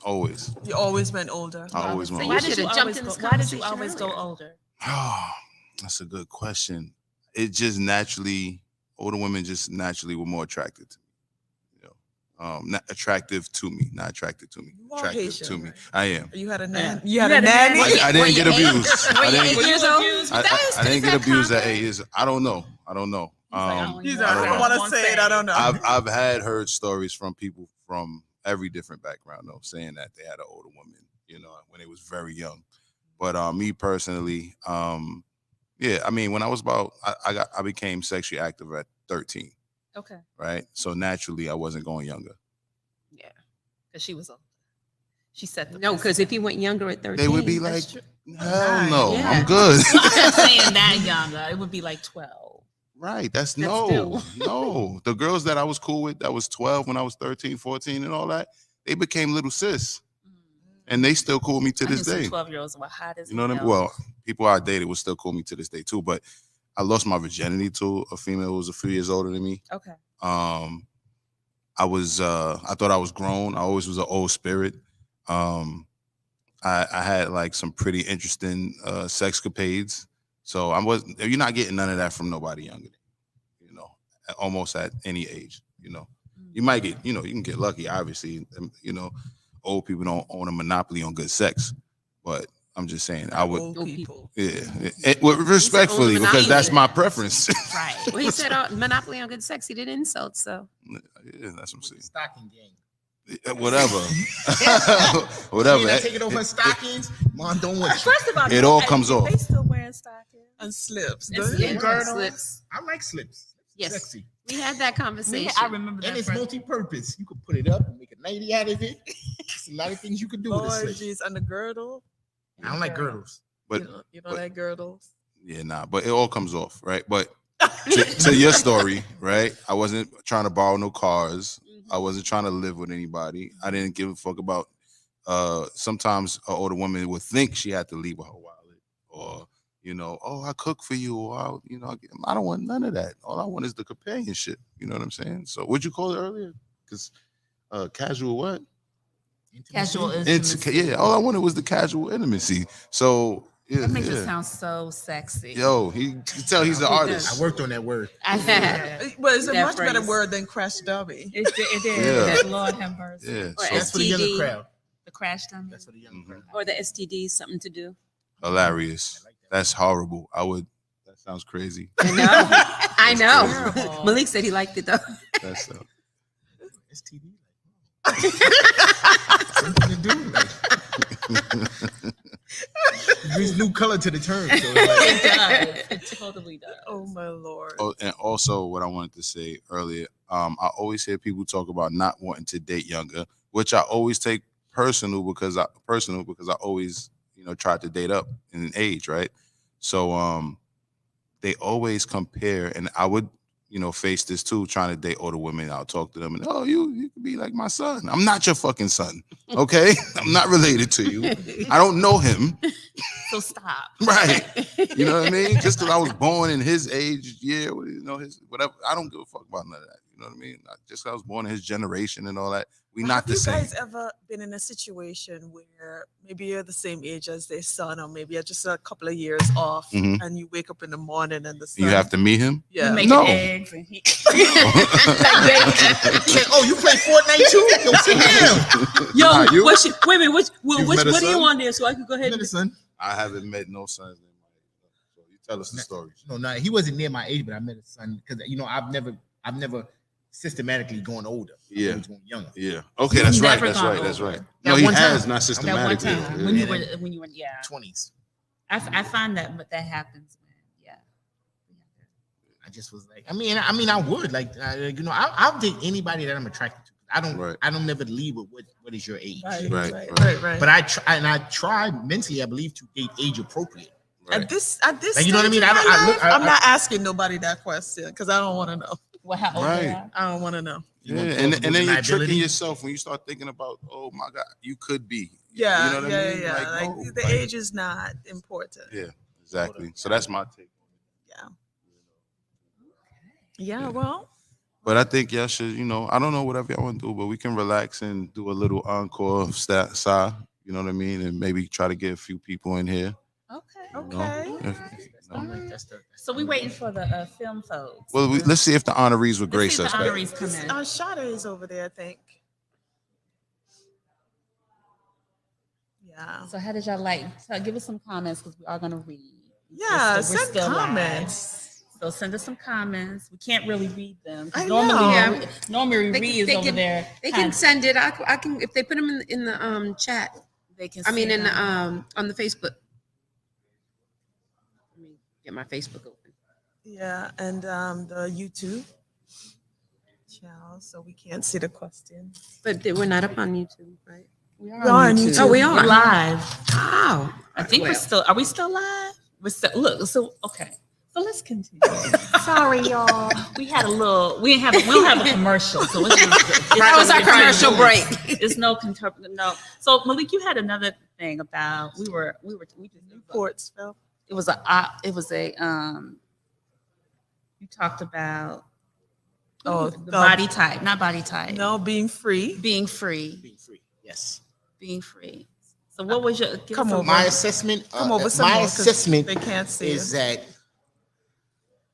G: Always.
B: You always been older.
G: I always went
E: So
F: Why
G: older.
E: you
F: did you
E: should've jumped
F: always
E: in
F: go?
E: this
F: Why did you
E: conversation
F: always go
E: earlier.
F: older?
G: That's a good question. It just naturally, older women just naturally were more attracted to me. You know, not attractive to me, not attracted to me.
B: You are
G: Attractive
B: Haitian,
G: to me.
B: right?
G: I am.
B: You had a
F: Yeah.
B: nan. You had a nanny.
G: I didn't get abused.
E: Were
G: I
E: you
G: didn't,
E: 8 years old?
G: I didn't get abused at 8 years. I don't know. I don't know.
B: He's
G: I don't
B: I don't
G: know.
B: want to say it. I don't know.
G: I've heard stories from people from every different background though, saying that they had an older woman, you know, when they was very young. But me personally, yeah, I mean, when I was about, I became sexually active at 13,
F: Okay,
G: right? So naturally, I wasn't going younger.
E: Yeah.
F: because she was older. She said the
E: No, because if you went younger at 13,
G: They would be like,
F: that's true.
G: hell no,
E: Yeah.
G: I'm good.
F: I'm not saying that younger. It would be like 12.
G: Right. That's
E: That's
G: no,
E: still-
G: no. The girls that I was cool with, that was 12 when I was 13, 14 and all that, they became little sis. And they still call me to this day.
F: 12-year-olds were hot as
G: You know what I mean?
F: hell.
G: Well, people I dated would still call me to this day too. But I lost my virginity to a female who was a few years older than me.
F: Okay.
G: I thought I was grown. I always was an old spirit. I had like some pretty interesting sexcapades. So you're not getting none of that from nobody younger than you know, almost at any age, you know. You might get, you know, you can get lucky, obviously. You know, old people don't own a monopoly on good sex. But I'm just saying, I would,
B: Old people.
G: well, respectfully,
E: own a
G: because that's my
E: monopoly.
G: preference.
F: Right.
E: well, he said monopoly on good sex. He did insults, so
G: Yeah, that's what I'm
C: with the
G: saying.
C: stocking gang.
G: Whatever. Whatever.
C: I take it off her stockings. Mom, don't want you.
F: First of all,
G: It all comes off.
F: They still wearing stockings.
B: And slips.
F: It's-
B: Don't you?
F: yeah,
E: girdles.
F: slips.
C: I like slips.
E: Yes.
C: Sexy.
E: we had that conversation.
F: I remember that.
C: And it's
F: first-
C: multi-purpose. You could put it up and make a nightie out of it. There's a lot of things you could do with a
B: Oh,
C: slip.
B: jeez. And the girdle.
C: I don't like girdles.
G: But
B: You don't
G: but-
B: like girdles.
G: yeah, nah, but it all comes off, right? But to your story, right? I wasn't trying to borrow no cars. I wasn't trying to live with anybody. I didn't give a fuck about sometimes an older woman would think she had to leave with her wallet or you know, oh, I cook for you, or you know, I don't want none of that. All I want is the companionship. You know what I'm saying? So what'd you call it earlier? Because casual what?
F: Casual
G: It's,
F: intimacy.
G: yeah, all I wanted was the casual intimacy. So yeah,
F: That makes
G: yeah.
F: it sound so sexy.
G: Yo, you can tell he's an
F: It
G: artist.
C: I worked on that word.
F: I see that.
B: Well, it's a
E: That
B: much better
E: phrase.
B: word than crash dummy.
F: It is.
G: Yeah.
F: Lord have mercy.
G: Yeah,
E: Or
G: so
C: That's for the younger
E: STD.
C: crowd.
F: The crash dummy.
C: That's for the younger
G: Mhm.
C: crowd.
E: or the STD, something to do.
G: hilarious.
C: I like that.
G: That's horrible. That sounds crazy.
E: I know. I know.
F: Terrible.
E: Malik said he liked it though.
G: That's
C: STD. Something to do. Like, it brings new color to the term. So it's
F: It
C: like,
F: does. It totally does.
B: Oh my lord.
G: oh, and also what I wanted to say earlier. I always hear people talk about not wanting to date younger, which I always take personal because I always, you know, tried to date up in age, right? So they always compare, and I would, you know, face this too, trying to date older women. I'll talk to them and, oh, you could be like my son. I'm not your fucking son. Okay. I'm not related to you. I don't know him.
F: So stop.
G: Right. You know what I mean? Just because I was born in his age, yeah, you know, his whatever. I don't give a fuck about none of that. You know what I mean? Just 'cause I was born in his generation and all that. We not the
B: Have
G: same.
B: you guys ever been in a situation where maybe you're the same age as their son, or maybe you're just a couple of years off,
G: Mhm.
B: and you wake up in the morning and the son?
G: You have to meet him.
F: You
B: Yeah.
F: make
G: No.
F: eggs and he
C: like, oh, you play Fortnite too? Yo, sit down.
A: Yo,
G: Nah, you-
A: wait a minute,
G: You've met a
A: what do you
G: son?
A: want there so I can go ahead and
C: Medicine.
G: I haven't met no sons named Mike. So you tell us the story.
C: No, he wasn't near my age, but I met his son because you know I've never systematically gone older. I've
G: Yeah.
C: always gone younger.
G: Yeah. Okay, that's right.
F: never
G: That's
F: gone
G: right. That's
F: over.
G: right.
F: That
G: No, he
F: one time.
G: has not
F: that one
G: systematically.
F: time
G: Yeah.
F: when you
C: Yeah.
F: were yeah.
C: 20s.
F: I find that but that happens, man. Yeah.
C: I just was like, I mean, I would like, you know, I'll date anybody that I'm attracted to. I don't
G: Right.
C: never lead with what is your age.
G: Right.
C: But I try mentally, I believe, to date age appropriate.
G: Right.
B: At this
C: Like, you know what I
B: stage
C: mean?
B: in my life, I'm
C: I-
B: not asking nobody that question because I don't want to know.
F: Well, how old they
G: Right.
F: are?
B: I don't want to know.
C: You
G: Yeah,
C: want
G: and
C: plausible
G: then you're tricking
C: deniability?
G: yourself when you start thinking about, oh my God, you could be.
B: Yeah,
G: You know what I mean?
B: yeah. Like,
G: no,
B: the
G: like-
B: age is not important.
G: Yeah, exactly. So that's my take.
B: Yeah. Yeah. Well.
G: But I think y'all should, I don't know, whatever y'all want to do, but we can relax and do a little encore of Sa, you know what I mean? And maybe try to get a few people in here.
F: Okay.
G: you know?
B: Okay.
F: So we waiting for the film folks.
G: Well, let's see if the honorees would
F: Let's
G: grace
F: see if
G: us.
F: the
G: Right?
F: honorees come in.
B: Shada is over there, I think. Yeah.
F: So how did y'all like? So give us some comments because we are gonna read.
B: Yeah.
F: We're
B: Send
F: still live.
B: comments.
F: So send us some comments. We can't really read them. 'Cause
B: I
F: Normally,
B: know.
E: Yeah.
F: normally
E: They
F: Ree
E: can-
F: is
E: they
F: over
E: can-
F: there.
E: They can
F: kind-
E: send it. I can if they put them in the chat.
F: They can.
E: I mean,
F: send
E: in the
F: them.
E: on the Facebook. Let me get my Facebook open.
B: Yeah, and the YouTube channel, so we can't see the questions.
E: But we're not up on YouTube, right?
F: We
B: We are on YouTube.
E: Oh, we
F: We're
E: are.
F: live.
E: Oh,
F: I think we're
E: well.
F: still. Are we still live? We're still. Look. So okay. So let's continue. Sorry, y'all. We had a little. We don't have a commercial. So it's
E: That was our commercial break.
F: It's no. So Malik, you had another thing about we just
B: Reports, Phil.
F: it was a you talked about
B: Oh,
F: the body type, not body type.
B: No, being free.
F: Being free.
C: Being free. Yes.
F: Being free. So what was your give
B: Come
F: us a-
B: over.
C: My assessment.
B: Come over some
C: my
B: more, 'cause
C: assessment
B: they can't see
C: is
B: it.
C: that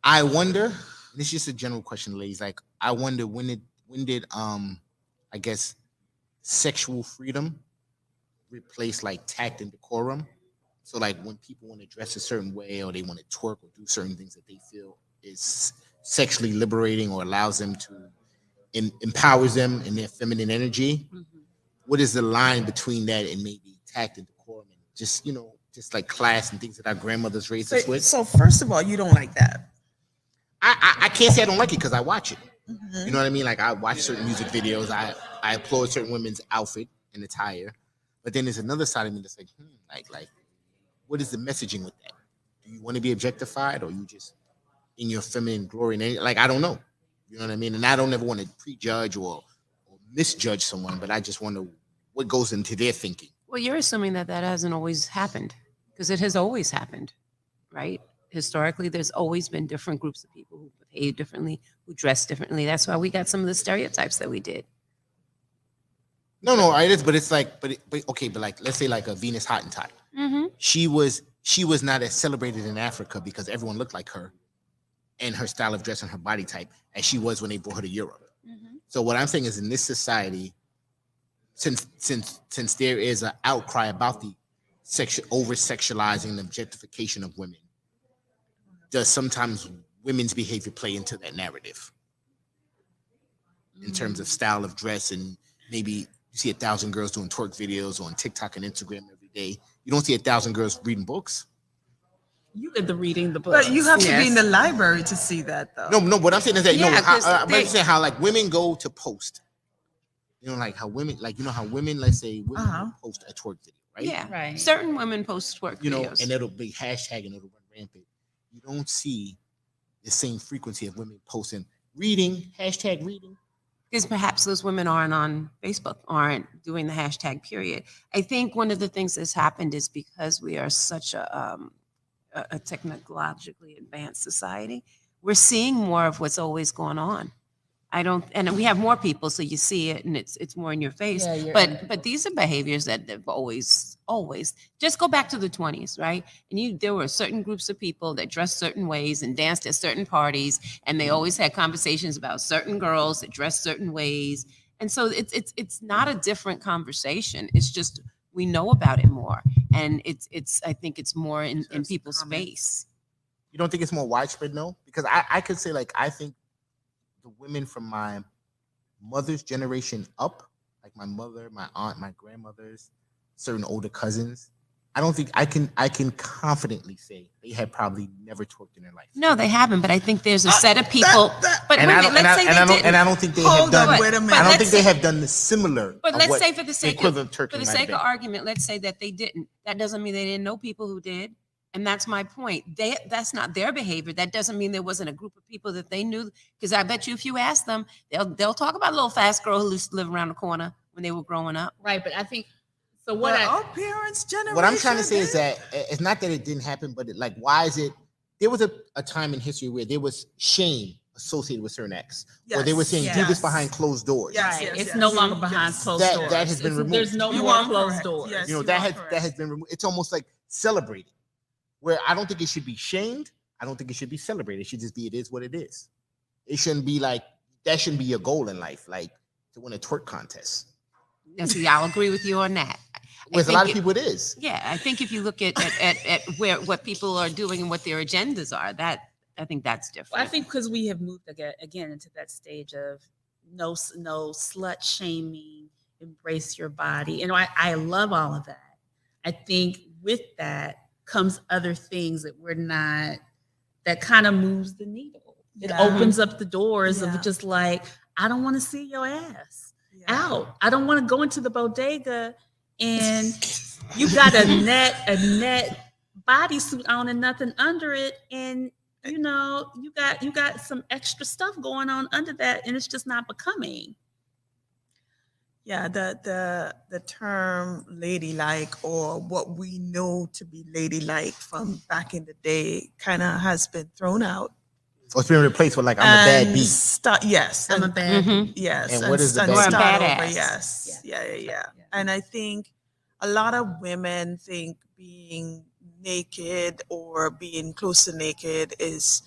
C: I wonder. And it's just a general question, ladies. Like, I wonder when did I guess sexual freedom replace like tact and decorum. So like when people want to dress a certain way or they want to twerk or do certain things that they feel is sexually liberating or allows them to empowers them in their feminine energy.
F: Mhm.
C: What is the line between that and maybe tact and decorum and just just like class and things that our grandmothers raised us with?
B: So first of all, you don't like that.
C: I can't say I don't like it because I watch it.
B: Mhm.
C: You know what I mean? Like I watch certain music videos. I applaud certain women's outfit and attire. But then there's another side of me that's like, like what is the messaging with that? Do you want to be objectified or you just in your feminine glory? And like, I don't know. You know what I mean? And I don't ever want to prejudge or misjudge someone, but I just wonder what goes into their thinking.
E: Well, you're assuming that hasn't always happened because it has always happened, right? Historically, there's always been different groups of people who behave differently, who dress differently. That's why we got some of the stereotypes that we did.
C: No, it is, but it's like, but okay, but like, let's say like a Venus Hottentot.
E: Mm-hmm.
C: She was not as celebrated in Africa because everyone looked like her and her style of dress and her body type as she was when they brought her to Europe.
F: Mhm.
C: So what I'm saying is in this society, since there is an outcry about the over sexualizing and objectification of women, does sometimes women's behavior play into that narrative in terms of style of dress? And maybe you see 1,000 girls doing twerk videos on TikTok and Instagram every day. You don't see 1,000 girls reading books.
F: You did the reading the book.
B: But you have to be in
E: Yes.
B: the library to see that, though.
C: No. What I'm saying is that
E: Yeah, 'cause
C: I'm
E: they-
C: saying how like women go to post. Like how women, how women, let's say women
B: Uh-huh.
C: post a twerk video, right?
E: Yeah.
F: Right.
E: Certain women post twerk videos.
C: And it'll be hashtag and it'll run rampant. You don't see the same frequency of women posting reading, hashtag reading.
E: Because perhaps those women aren't on Facebook, aren't doing the hashtag period. I think one of the things that's happened is because we are such a technologically advanced society, we're seeing more of what's always going on. And we have more people, so you see it and it's more in your face.
F: Yeah, you're
E: But these are behaviors that have always just go back to the 20s, right? And there were certain groups of people that dressed certain ways and danced at certain parties, and they always had conversations about certain girls that dressed certain ways. And so it's not a different conversation. It's just we know about it more, and I think it's more in people's face.
C: You don't think it's more widespread, no? Because I could say like I think the women from my mother's generation up, like my mother, my aunt, my grandmothers, certain older cousins, I don't think I can confidently say they have probably never twerked in their life.
E: No, they haven't. But I think there's a set of people. But
C: And
E: wait,
C: I
E: a
C: don't,
E: minute, let's say they didn't.
C: and I don't think they
B: Hold
C: have
B: on,
C: done.
B: wait a minute.
C: I don't
E: Let's
C: think they
E: say-
C: have done the similar.
E: But
C: of
E: let's
C: what
E: say for the
C: the
E: sake of
C: equivalent turkey
E: for the
C: might
E: sake
C: have
E: of
C: been.
E: argument, let's say that they didn't. That doesn't mean they didn't know people who did. And that's my point. That's not their behavior. That doesn't mean there wasn't a group of people that they knew. Because I bet you if you ask them, they'll talk about a little fast girl who used to live around the corner when they were growing up.
F: Right, but I think so.
B: But
F: What
B: our parents' generation.
C: What I'm trying to say is that it's not that it didn't happen, but why is it? There was a time in history where there was shame associated with certain acts, or they were saying do this
B: Yes.
C: behind closed doors.
B: Yes,
F: right,
B: yes,
F: it's
B: yes.
F: no longer behind
B: Yes.
F: closed
C: That-
F: doors.
C: that has been
F: There's
C: removed.
F: no
B: You
F: more
B: are
F: closed
B: correct.
F: doors.
B: Yes.
C: You know
B: you
C: that
B: are
C: has
B: correct.
C: been removed. It's almost like celebrated. Where I don't think it should be shamed. I don't think it should be celebrated. It should just be it is what it is. It shouldn't be like that. Shouldn't be your goal in life, like to win a twerk contest.
E: And so I'll agree with you on that.
C: With a
E: think
C: lot of
E: it-
C: people, it is.
E: Yeah, I think if you look at what people are doing and what their agendas are, I think that's different.
F: Well, I think because we have moved again into that stage of no slut shaming, embrace your body, and I love all of that. I think with that comes other things that we're not. That kind of moves the needle. It
B: Yeah.
F: opens up the doors
B: Yeah.
F: of just like I don't want to see your ass
B: Yeah.
F: out. I don't want to go into the bodega and you got a net bodysuit on and nothing under it, and you know you got some extra stuff going on under that, and it's just not becoming.
B: Yeah, the term ladylike, or what we know to be ladylike from back in the day, kind of has been thrown out.
C: Or it's been replaced with like I'm a bad
B: And
C: beat.
B: yes,
F: I'm a
B: and-
F: bad.
E: Mhm.
B: yes,
C: And what is the
B: and
C: bad-
B: start
E: Or a
B: over,
E: badass.
B: yes,
F: Yeah.
B: yeah. And I think a lot of women think being naked or being close to naked is,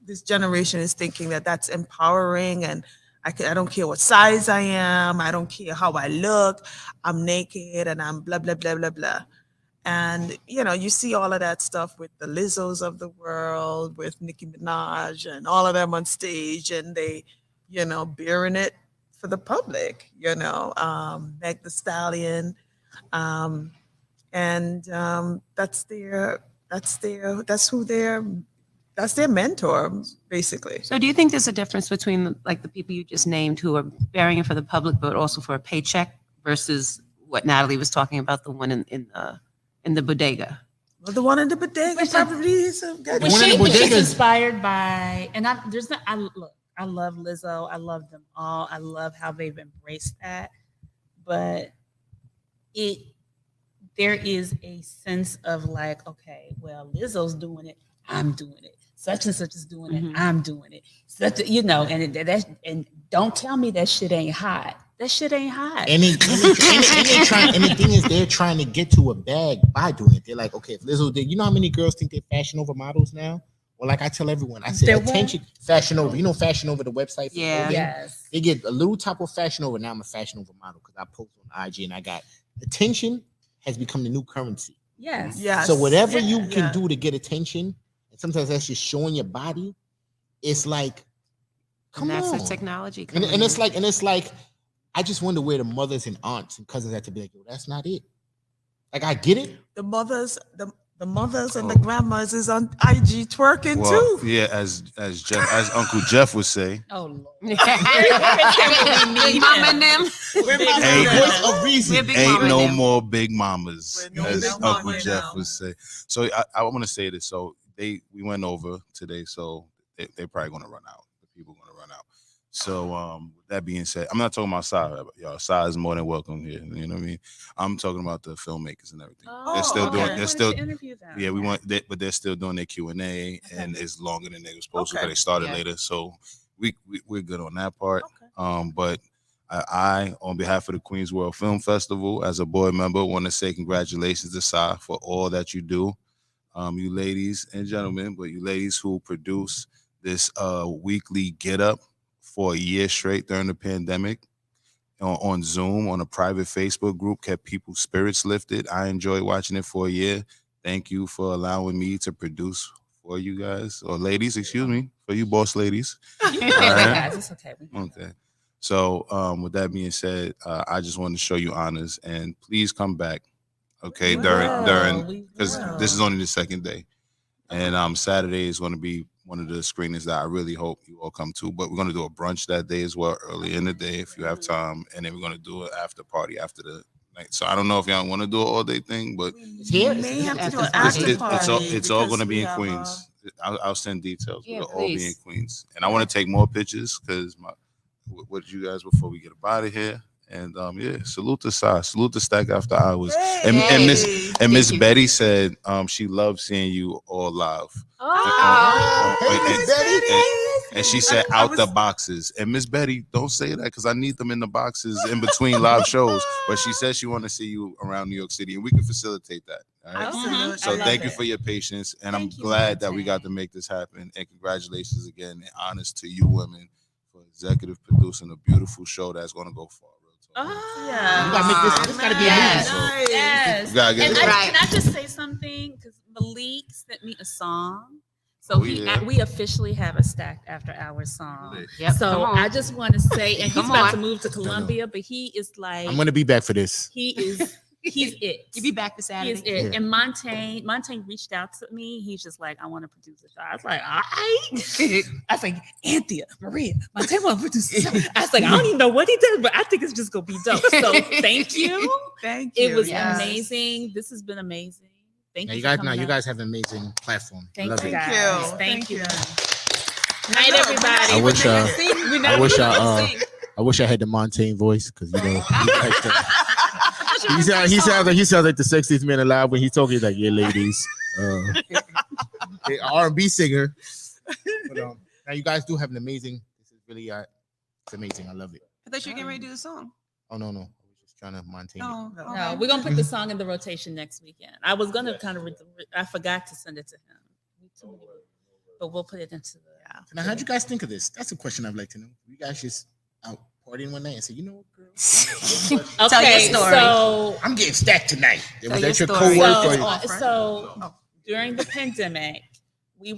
B: this generation is thinking that that's empowering, and I don't care what size I am, I don't care how I look, I'm naked and I'm blah, blah, blah, blah, blah. And, you see all of that stuff with the Lizzos of the world, with Nicki Minaj and all of them on stage, and they, bearing it for the public, Meg the Stallion. That's their mentor, basically.
E: So do you think there's a difference between like the people you just named who are bearing it for the public, but also for a paycheck versus what Natalie was talking about, the one in the bodega?
B: Well, the one in the bodega
F: Which-
B: probably is a good
C: The one in the
F: She's
C: bodega is-
F: inspired by, and I love Lizzo. I love them all. I love how they've embraced that. But there is a sense of like, okay, well, Lizzo's doing it, I'm doing it. Such and such is doing
E: Mhm.
F: it, I'm doing it. And don't tell me that shit ain't hot. That shit ain't hot.
C: And the thing is, they're trying to get to a bag by doing it. They're like, okay, if Lizzo did, you know how many girls think they're Fashion Over models now? Well, like I tell everyone, I said,
F: They're what?
C: attention, Fashion Over. You know Fashion Over, the website? For
E: Yeah.
C: clothing?
F: Yes.
C: They get a little top of Fashion Over. Now I'm a Fashion Over model because I post on IG and I got attention has become the new currency.
F: Yes.
B: Yes.
C: So whatever you
B: Yeah.
C: can do to get attention, and sometimes that's just showing your body, it's like, come
E: And that's
C: on.
E: the technology.
C: And
E: coming
C: it's
E: in.
C: like, I just wonder where the mothers and aunts and cousins have to be like, yo, that's not it. Like I get it.
B: The mothers and the
G: Oh.
B: grandmas is on IG twerking
G: Well,
B: too.
G: yeah, as Uncle Jeff would say,
F: Oh Lord.
E: Big Mama and them.
B: We're
F: Big
B: mothers
G: Ain't
B: and
C: Voice
B: them.
C: of reason.
E: We're big
G: ain't
E: mama
G: no
E: them.
G: more big mamas,
B: We're no
G: as
B: big
G: Uncle
B: mama
G: Jeff
B: now.
G: would say. So I want to say this. So we went over today, so they're probably gonna run out. The people gonna run out. So with that being said, I'm not talking about Sai, y'all. Sai is more than welcome here. You know what I mean? I'm talking about the filmmakers and everything. They're still doing.
F: okay.
G: They're still.
F: Interview them.
G: Yeah, but they're still doing their Q&A, and it's longer than they were supposed to.
B: Okay.
G: But they started
E: Yeah.
G: later, so we're good on that part.
B: Okay.
G: But I, on behalf of the Queens World Film Festival, as a board member, want to say congratulations to Sai for all that you do, you ladies and gentlemen, but you ladies who produce this weekly Get Up for a year straight during the pandemic on Zoom, on a private Facebook group, kept people's spirits lifted. I enjoyed watching it for a year. Thank you for allowing me to produce for you guys, or ladies, excuse me, for you boss ladies.
F: You can say
G: All
F: that,
G: right.
F: guys. It's okay.
G: Okay. So with that being said, I just want to show you honors, and please come back Okay,
B: Wow.
G: during because
B: Wow.
G: this is only the second day, and Saturday is going to be one of the screenings that I really hope you all come to. But we're going to do a brunch that day as well, early in the day if you have time, and then we're going to do an after party after the night. So I don't know if y'all want to do an all day thing, but
C: It's here.
B: We may have to do an
E: After
B: after
E: party.
G: it's all
B: because
G: going to be
B: we
G: in
B: have,
G: Queens. I'll send details.
E: Yeah,
G: It'll all be in
E: please.
G: Queens, and I want to take more pictures because what you guys before we get up out of here. And yeah, salute to Sai, salute to Stack After Hours. And Miss
E: you.
G: Betty said she loves seeing you all live.
F: Oh,
C: Hey, Miss Betty.
G: And she said
B: I
G: out the
B: was-
G: boxes. And Miss Betty, don't say that because I need them in the boxes in between live shows. But she said she want to see you around New York City, and we can facilitate that. All right?
B: Absolutely.
G: So
B: I love
G: thank you
B: it.
G: for your patience, and I'm
F: Thank you,
G: glad that we got
F: Monte.
G: to make this happen. And congratulations again, and honors to you women for executive producing a beautiful show that's going to go far. Real talk.
F: Oh,
B: Yeah.
C: You gotta make this gotta be a
F: Yes.
C: movie.
B: Nice.
F: Yes.
G: You gotta get
F: And
G: it right.
F: can I just say something? Because Malik sent me a song. So
G: Oh, yeah.
F: we officially have a Stacked After Hours song.
E: Yep,
F: So
E: come on.
F: I just want to say, and he's
E: Come
F: about
E: on.
F: to move to Columbia, but he is like,
C: I'm gonna be back for this.
F: he's it.
E: You be back for
F: He is
E: Saturday.
F: it.
C: Yeah.
F: And Montaigne reached out to me. He's just like, I want to produce a show. I was like, all right. I was like, Anthea, Maria, Montaigne want to produce a show. I was like, I don't even know what he does, but I think it's just gonna be dope. So thank you.
B: Thank you.
F: It was
B: Yes.
F: amazing. This has been amazing. Thank
C: Now
F: you.
C: you
F: for
C: guys,
F: coming
C: you
F: out.
C: guys have an amazing platform.
F: Thank
C: Love
F: you,
C: it.
F: guys.
B: you.
F: Thank
B: Thank
F: you.
B: you.
F: Night, everybody.
C: I wish, I wish
F: I
C: I wish I had the Montaigne voice because you know he sounds like the sexiest man alive when he's talking. He's like, yeah, ladies, hey, R&B singer. But now you guys do have an amazing. This is really it's amazing. I love it.
E: I thought you were getting ready to do the song.
C: Oh no, I was just trying to Montaigne.
E: Oh,
B: No.
E: okay.
F: No, we're gonna put the song in the rotation next weekend. I was gonna kind of, I forgot to send it to him, but we'll put it into the.
C: Now, how'd you guys think of this? That's a question I'd like to know. You guys just out partying one night and say, you know what, girl,
E: Tell your
F: Okay,
E: story.
F: so
C: I'm getting stacked tonight. Was
E: Tell
C: that
E: your
C: your
E: story.
C: code word
F: So,
C: for you?
B: off, right?
F: so during the pandemic, we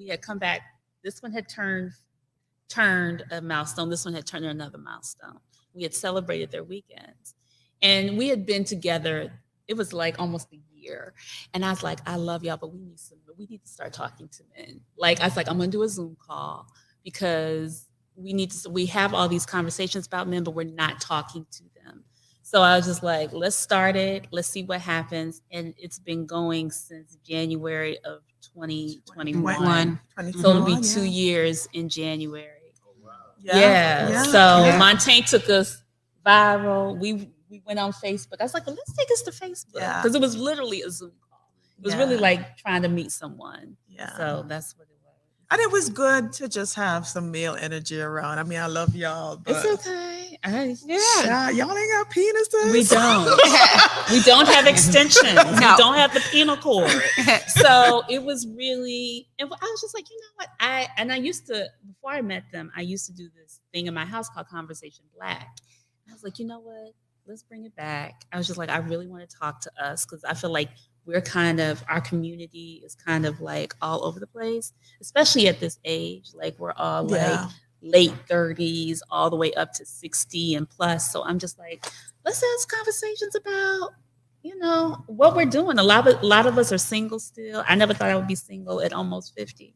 F: had come back. This one had turned a milestone. This one had turned another milestone. We had celebrated their weekends, and we had been together. It was like almost a year, and I was like, I love y'all, but we need to start talking to men. Like I was like, I'm gonna do a Zoom call because we have all these conversations about men, but we're not talking to them. So I was just like, let's start it. Let's see what happens. And it's been going since January of 2021. So it'll be 2 years in January. Yeah. So
B: Yeah.
F: Montaigne took us viral. We went on Facebook. I was like, well, let's take us to Facebook.
B: Yeah.
F: Because it was literally a Zoom call. It was really like trying to meet someone.
B: Yeah.
F: So that's what it was.
B: And it was good to just have some male energy around. I mean, I love y'all, but
F: It's okay.
B: y'all ain't got penises.
F: We don't. We don't have extensions. We don't have the penal cord. So it was really, and I was just like, you know what? I used to, before I met them, I used to do this thing in my house called Conversation Black. I was like, you know what? Let's bring it back. I was just like, I really want to talk to us because I feel like our community is kind of like all over the place, especially at this age. Like we're all like late 30s, all the way up to 60 and plus. So I'm just like, let's have conversations about, what we're doing. A lot of us are single still. I never thought I would be single at almost 50.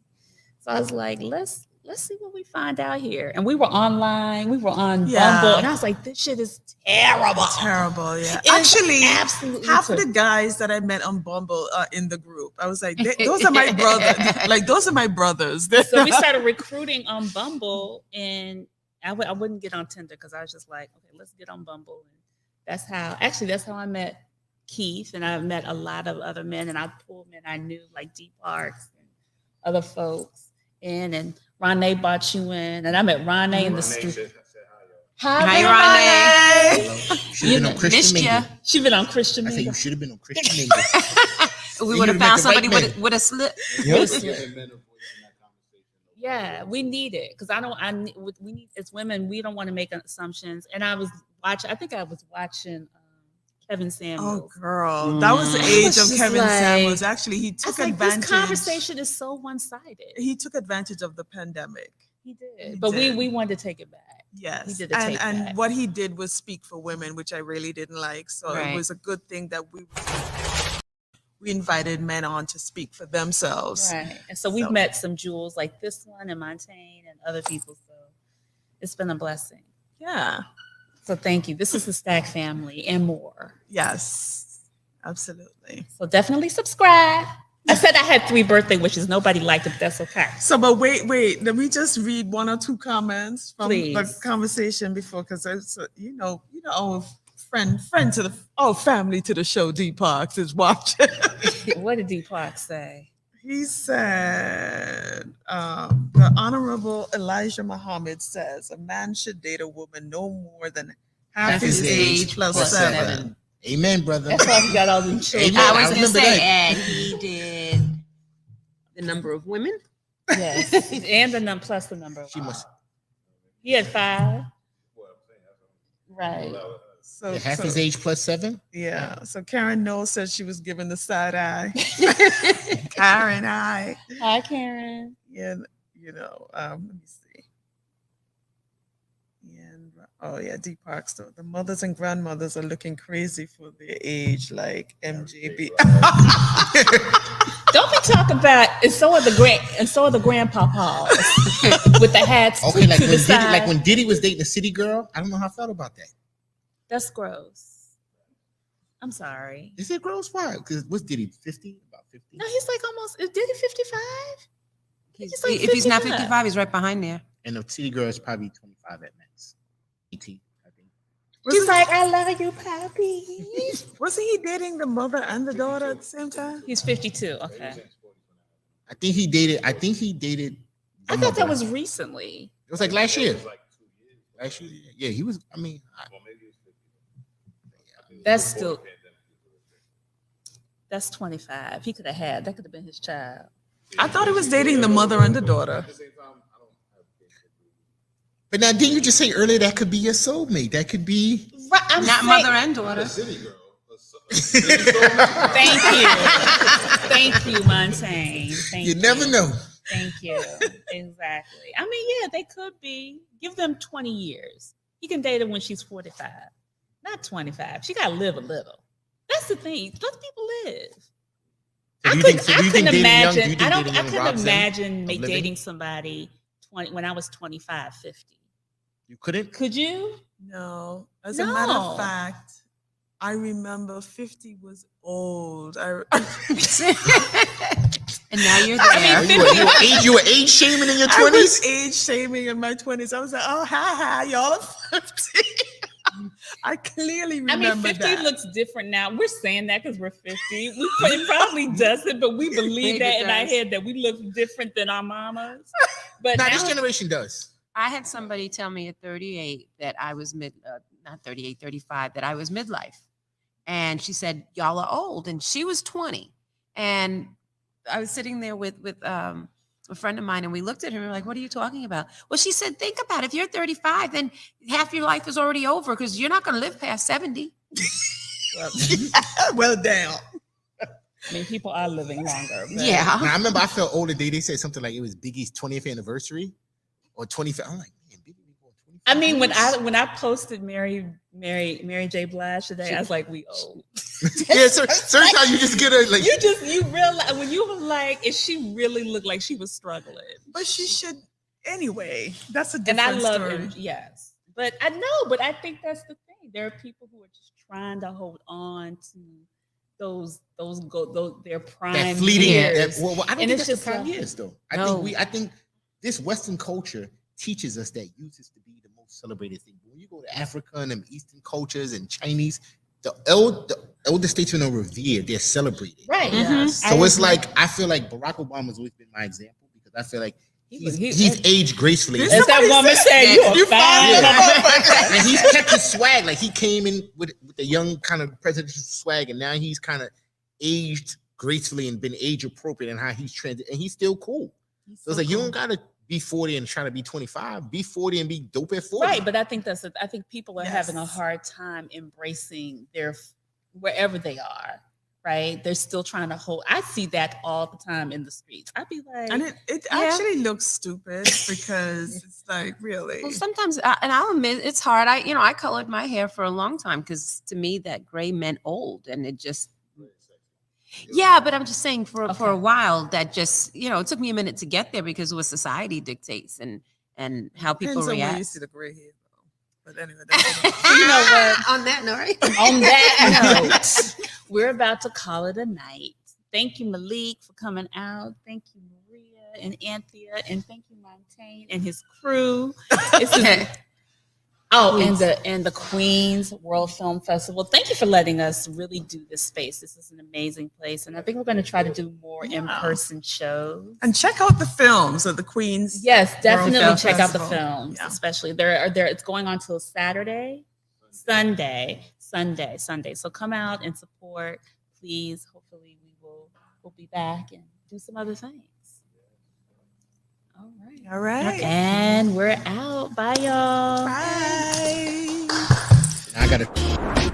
F: So I was like, let's see what we find out here. And we were online, we were on Bumble, and I was like, this shit is terrible.
B: Terrible, yeah.
F: It is
B: Actually,
F: absolutely
B: half of
F: terrible.
B: the guys that I met on Bumble are in the group. I was like, those are my brothers. Like, those are my brothers.
F: So we started recruiting on Bumble, and I wouldn't get on Tinder because I was just like, okay, let's get on Bumble. And that's how I met Keith, and I met a lot of other men, and I pulled men I knew like D Parks and other folks in, and Ronnie brought you in, and I met Ronnie in the street. Hi, Ronnie.
C: Should have been on Christian Mingle.
F: She been on Christian
C: I said
F: Mingle.
C: you should have been on Christian Mingle.
E: We
C: You
E: would have
C: met
E: found
C: the
E: somebody
C: right man.
E: with a slip.
F: Yeah, we need it because we need as women. We don't want to make assumptions. And I was watching Kevin
B: Oh,
F: Samuels.
B: girl. That was the age of
F: just
B: Kevin
F: like-
B: Samuels. Actually, he
F: I
B: took
F: was like,
B: advantage.
F: this conversation is so one-sided.
B: He took advantage of the pandemic.
F: He did,
B: He
F: but
B: did.
F: we wanted to take it back.
B: Yes,
F: He did a tape
B: and
F: back.
B: what he did was speak for women, which I really didn't like. So
E: Right.
B: it was a good thing that we invited men on to speak for themselves.
F: Right. And so we've
B: So-
F: met some jewels like this one and Montaigne and other people. So it's been a blessing.
B: Yeah.
F: So thank you. This is the Stack family and more.
B: Yes. Absolutely.
F: So definitely subscribe. I said I had 3 birthday wishes. Nobody liked it, but that's okay.
B: So, but wait. Let me just read 1 or 2 comments from the
F: Please.
B: conversation before, because it's our friend to the family to the show. D Parks is watching.
F: What did Deepak say?
B: He said, the Honorable Elijah Muhammad says a man should date a woman no more than half his age plus
E: plus
B: 7.
C: Amen, brother.
F: That's why we got all them children.
C: Amen.
E: I was
C: I
E: gonna
C: remember
E: say,
C: that.
E: and he did the number of women.
F: Yes. And plus the number.
C: She must
F: He had 5. Right.
B: So,
C: half
B: so-
C: his age plus 7.
B: yeah. So Karen Knowles said she was given the side eye. Karen eye.
F: Hi, Karen.
B: Yeah, let me see. And D Parks. The mothers and grandmothers are looking crazy for their age, like MJB.
F: Don't be talking about, and so are the grandpapas with the hats
C: Okay, like
F: to
C: when
F: the
C: Diddy,
F: side.
C: like when Diddy was dating a city girl. I don't know how I felt about that.
F: That's gross. I'm sorry.
C: Is it gross? Why? Because what's Diddy 50? About 50?
F: No, he's like almost. Did he 55?
E: He's,
F: like
E: if he's not
F: 55.
E: 55, he's right behind there.
C: And the city girl is probably 25 at max. 18, I think.
F: He's like, I love you, puppy.
B: Wasn't he dating the mother and the daughter at the same time?
F: He's 52. Okay.
C: I think he dated.
F: I thought that was recently.
C: It was like last year. Last year, yeah, he was. I mean,
F: That's still. That's 25. He could have had. That could have been his child.
B: I thought he was dating the mother and the daughter.
C: but now didn't you just say earlier that could be your soulmate? That could be.
F: Right, I'm
E: Not
F: saying-
E: mother and daughter.
F: Thank you. Thank you, Montaigne. Thank
C: You never know.
F: Thank you. Exactly. I mean, yeah, they could be. Give them 20 years. He can date her when she's 45, not 25. She got to live a little. That's the thing. Let people live.
C: So
F: I
C: do you
F: couldn't,
C: think? So
F: I
C: do you think
F: couldn't
C: dating young?
F: imagine.
C: Do you think
F: I don't.
C: dating
F: I
C: young
F: couldn't
C: robs them
F: imagine
C: of
F: me
C: living?
F: dating somebody 20 when I was 25, 50.
C: You couldn't.
F: Could you?
B: No. As a matter
F: No.
B: of fact, I remember 50 was old.
E: And now you're
F: I
E: there.
F: mean,
C: You were age shaming in your
B: I was
C: 20s.
B: age shaming in my 20s. I was like, oh, hi, y'all are 50. I clearly
F: I
B: remember
F: mean, 50
B: that.
F: looks different now. We're saying that because we're 50. It probably doesn't, but we believe
E: Maybe
F: that
E: it
F: in our
E: does.
F: head that we look different than our mamas. But
C: Now
F: now,
C: this generation does.
E: I had somebody tell me at 38 that I was not 38, 35, that I was midlife. And she said, y'all are old. And she was 20. And I was sitting there with a friend of mine, and we looked at her and we were like, what are you talking about? Well, she said, think about it. If you're 35, then half your life is already over because you're not going to live past 70.
B: Well, damn.
F: I mean, people are living longer. But
E: Yeah.
C: Now, I remember I felt older. They said something like it was Biggie's 20th anniversary or 25. I'm like, man, Biggie been going 25
F: I mean,
C: years?
F: when I posted Mary J. Blige today, I was like, we old.
C: Yeah, certain times you just get a like.
F: You realize when you were like, if she really looked like she was struggling.
B: But she should anyway. That's a
F: And
B: different
F: I love
B: story.
F: it. Yes. But I know, but I think that's the thing. There are people who are just trying to hold on to those their prime
C: that fleeting.
F: years.
C: Well, I don't
F: And
C: think
F: it's
C: that's
F: just
C: the prime
F: like-
C: years though.
E: No.
C: I think this Western culture teaches us that youth is to be the most celebrated thing. When you go to Africa and them Eastern cultures and Chinese, the elder statesmen are revered. They're celebrated.
F: Right.
E: Mhm.
C: So it's like I feel like Barack Obama's always been my example because I feel like he's aged gracefully.
B: This
F: As that woman said,
B: You
F: you're fine.
B: fine.
C: And he's kept his swag. Like he came in with the young kind of presidential swag, and now he's kind of aged gracefully and been age appropriate in how he's trended, and he's still cool. So it's like you don't gotta be 40 and try to be 25. Be 40 and be dope at 40.
F: Right, but I think I think people are having a
B: Yes.
F: hard time embracing their wherever they are. right? They're still trying to hold. I see that all the time in the streets. I'd be like,
B: And it actually looks stupid because it's like, really.
E: Well, sometimes, and I'll admit it's hard. I colored my hair for a long time because to me that gray meant old, and it just. Yeah, but I'm just saying for
F: Okay.
E: a while that just it took me a minute to get there because of what society dictates and how people
B: Depends on where you
E: react.
B: see the gray hair, though. But anyway,
F: you know what?
E: On that note, right?
F: On that note, we're about to call it a night. Thank you, Malik, for coming out. Thank you, Maria and Anthea, and thank you, Montaigne and his crew. This is and the Queens World Film Festival. Thank you for letting us really do this space. This is an amazing place, and I think we're going to try to do more in-person shows.
B: and check out the films of the Queens.
F: Yes, definitely
B: Film
F: check out the
B: Festival.
F: films,
B: Yeah.
F: especially there. It's going on till Sunday. So come out and support, please. Hopefully, we'll be back and do some other things. All right.
B: All right.
F: And we're out. Bye, y'all.
B: Bye.
C: I gotta.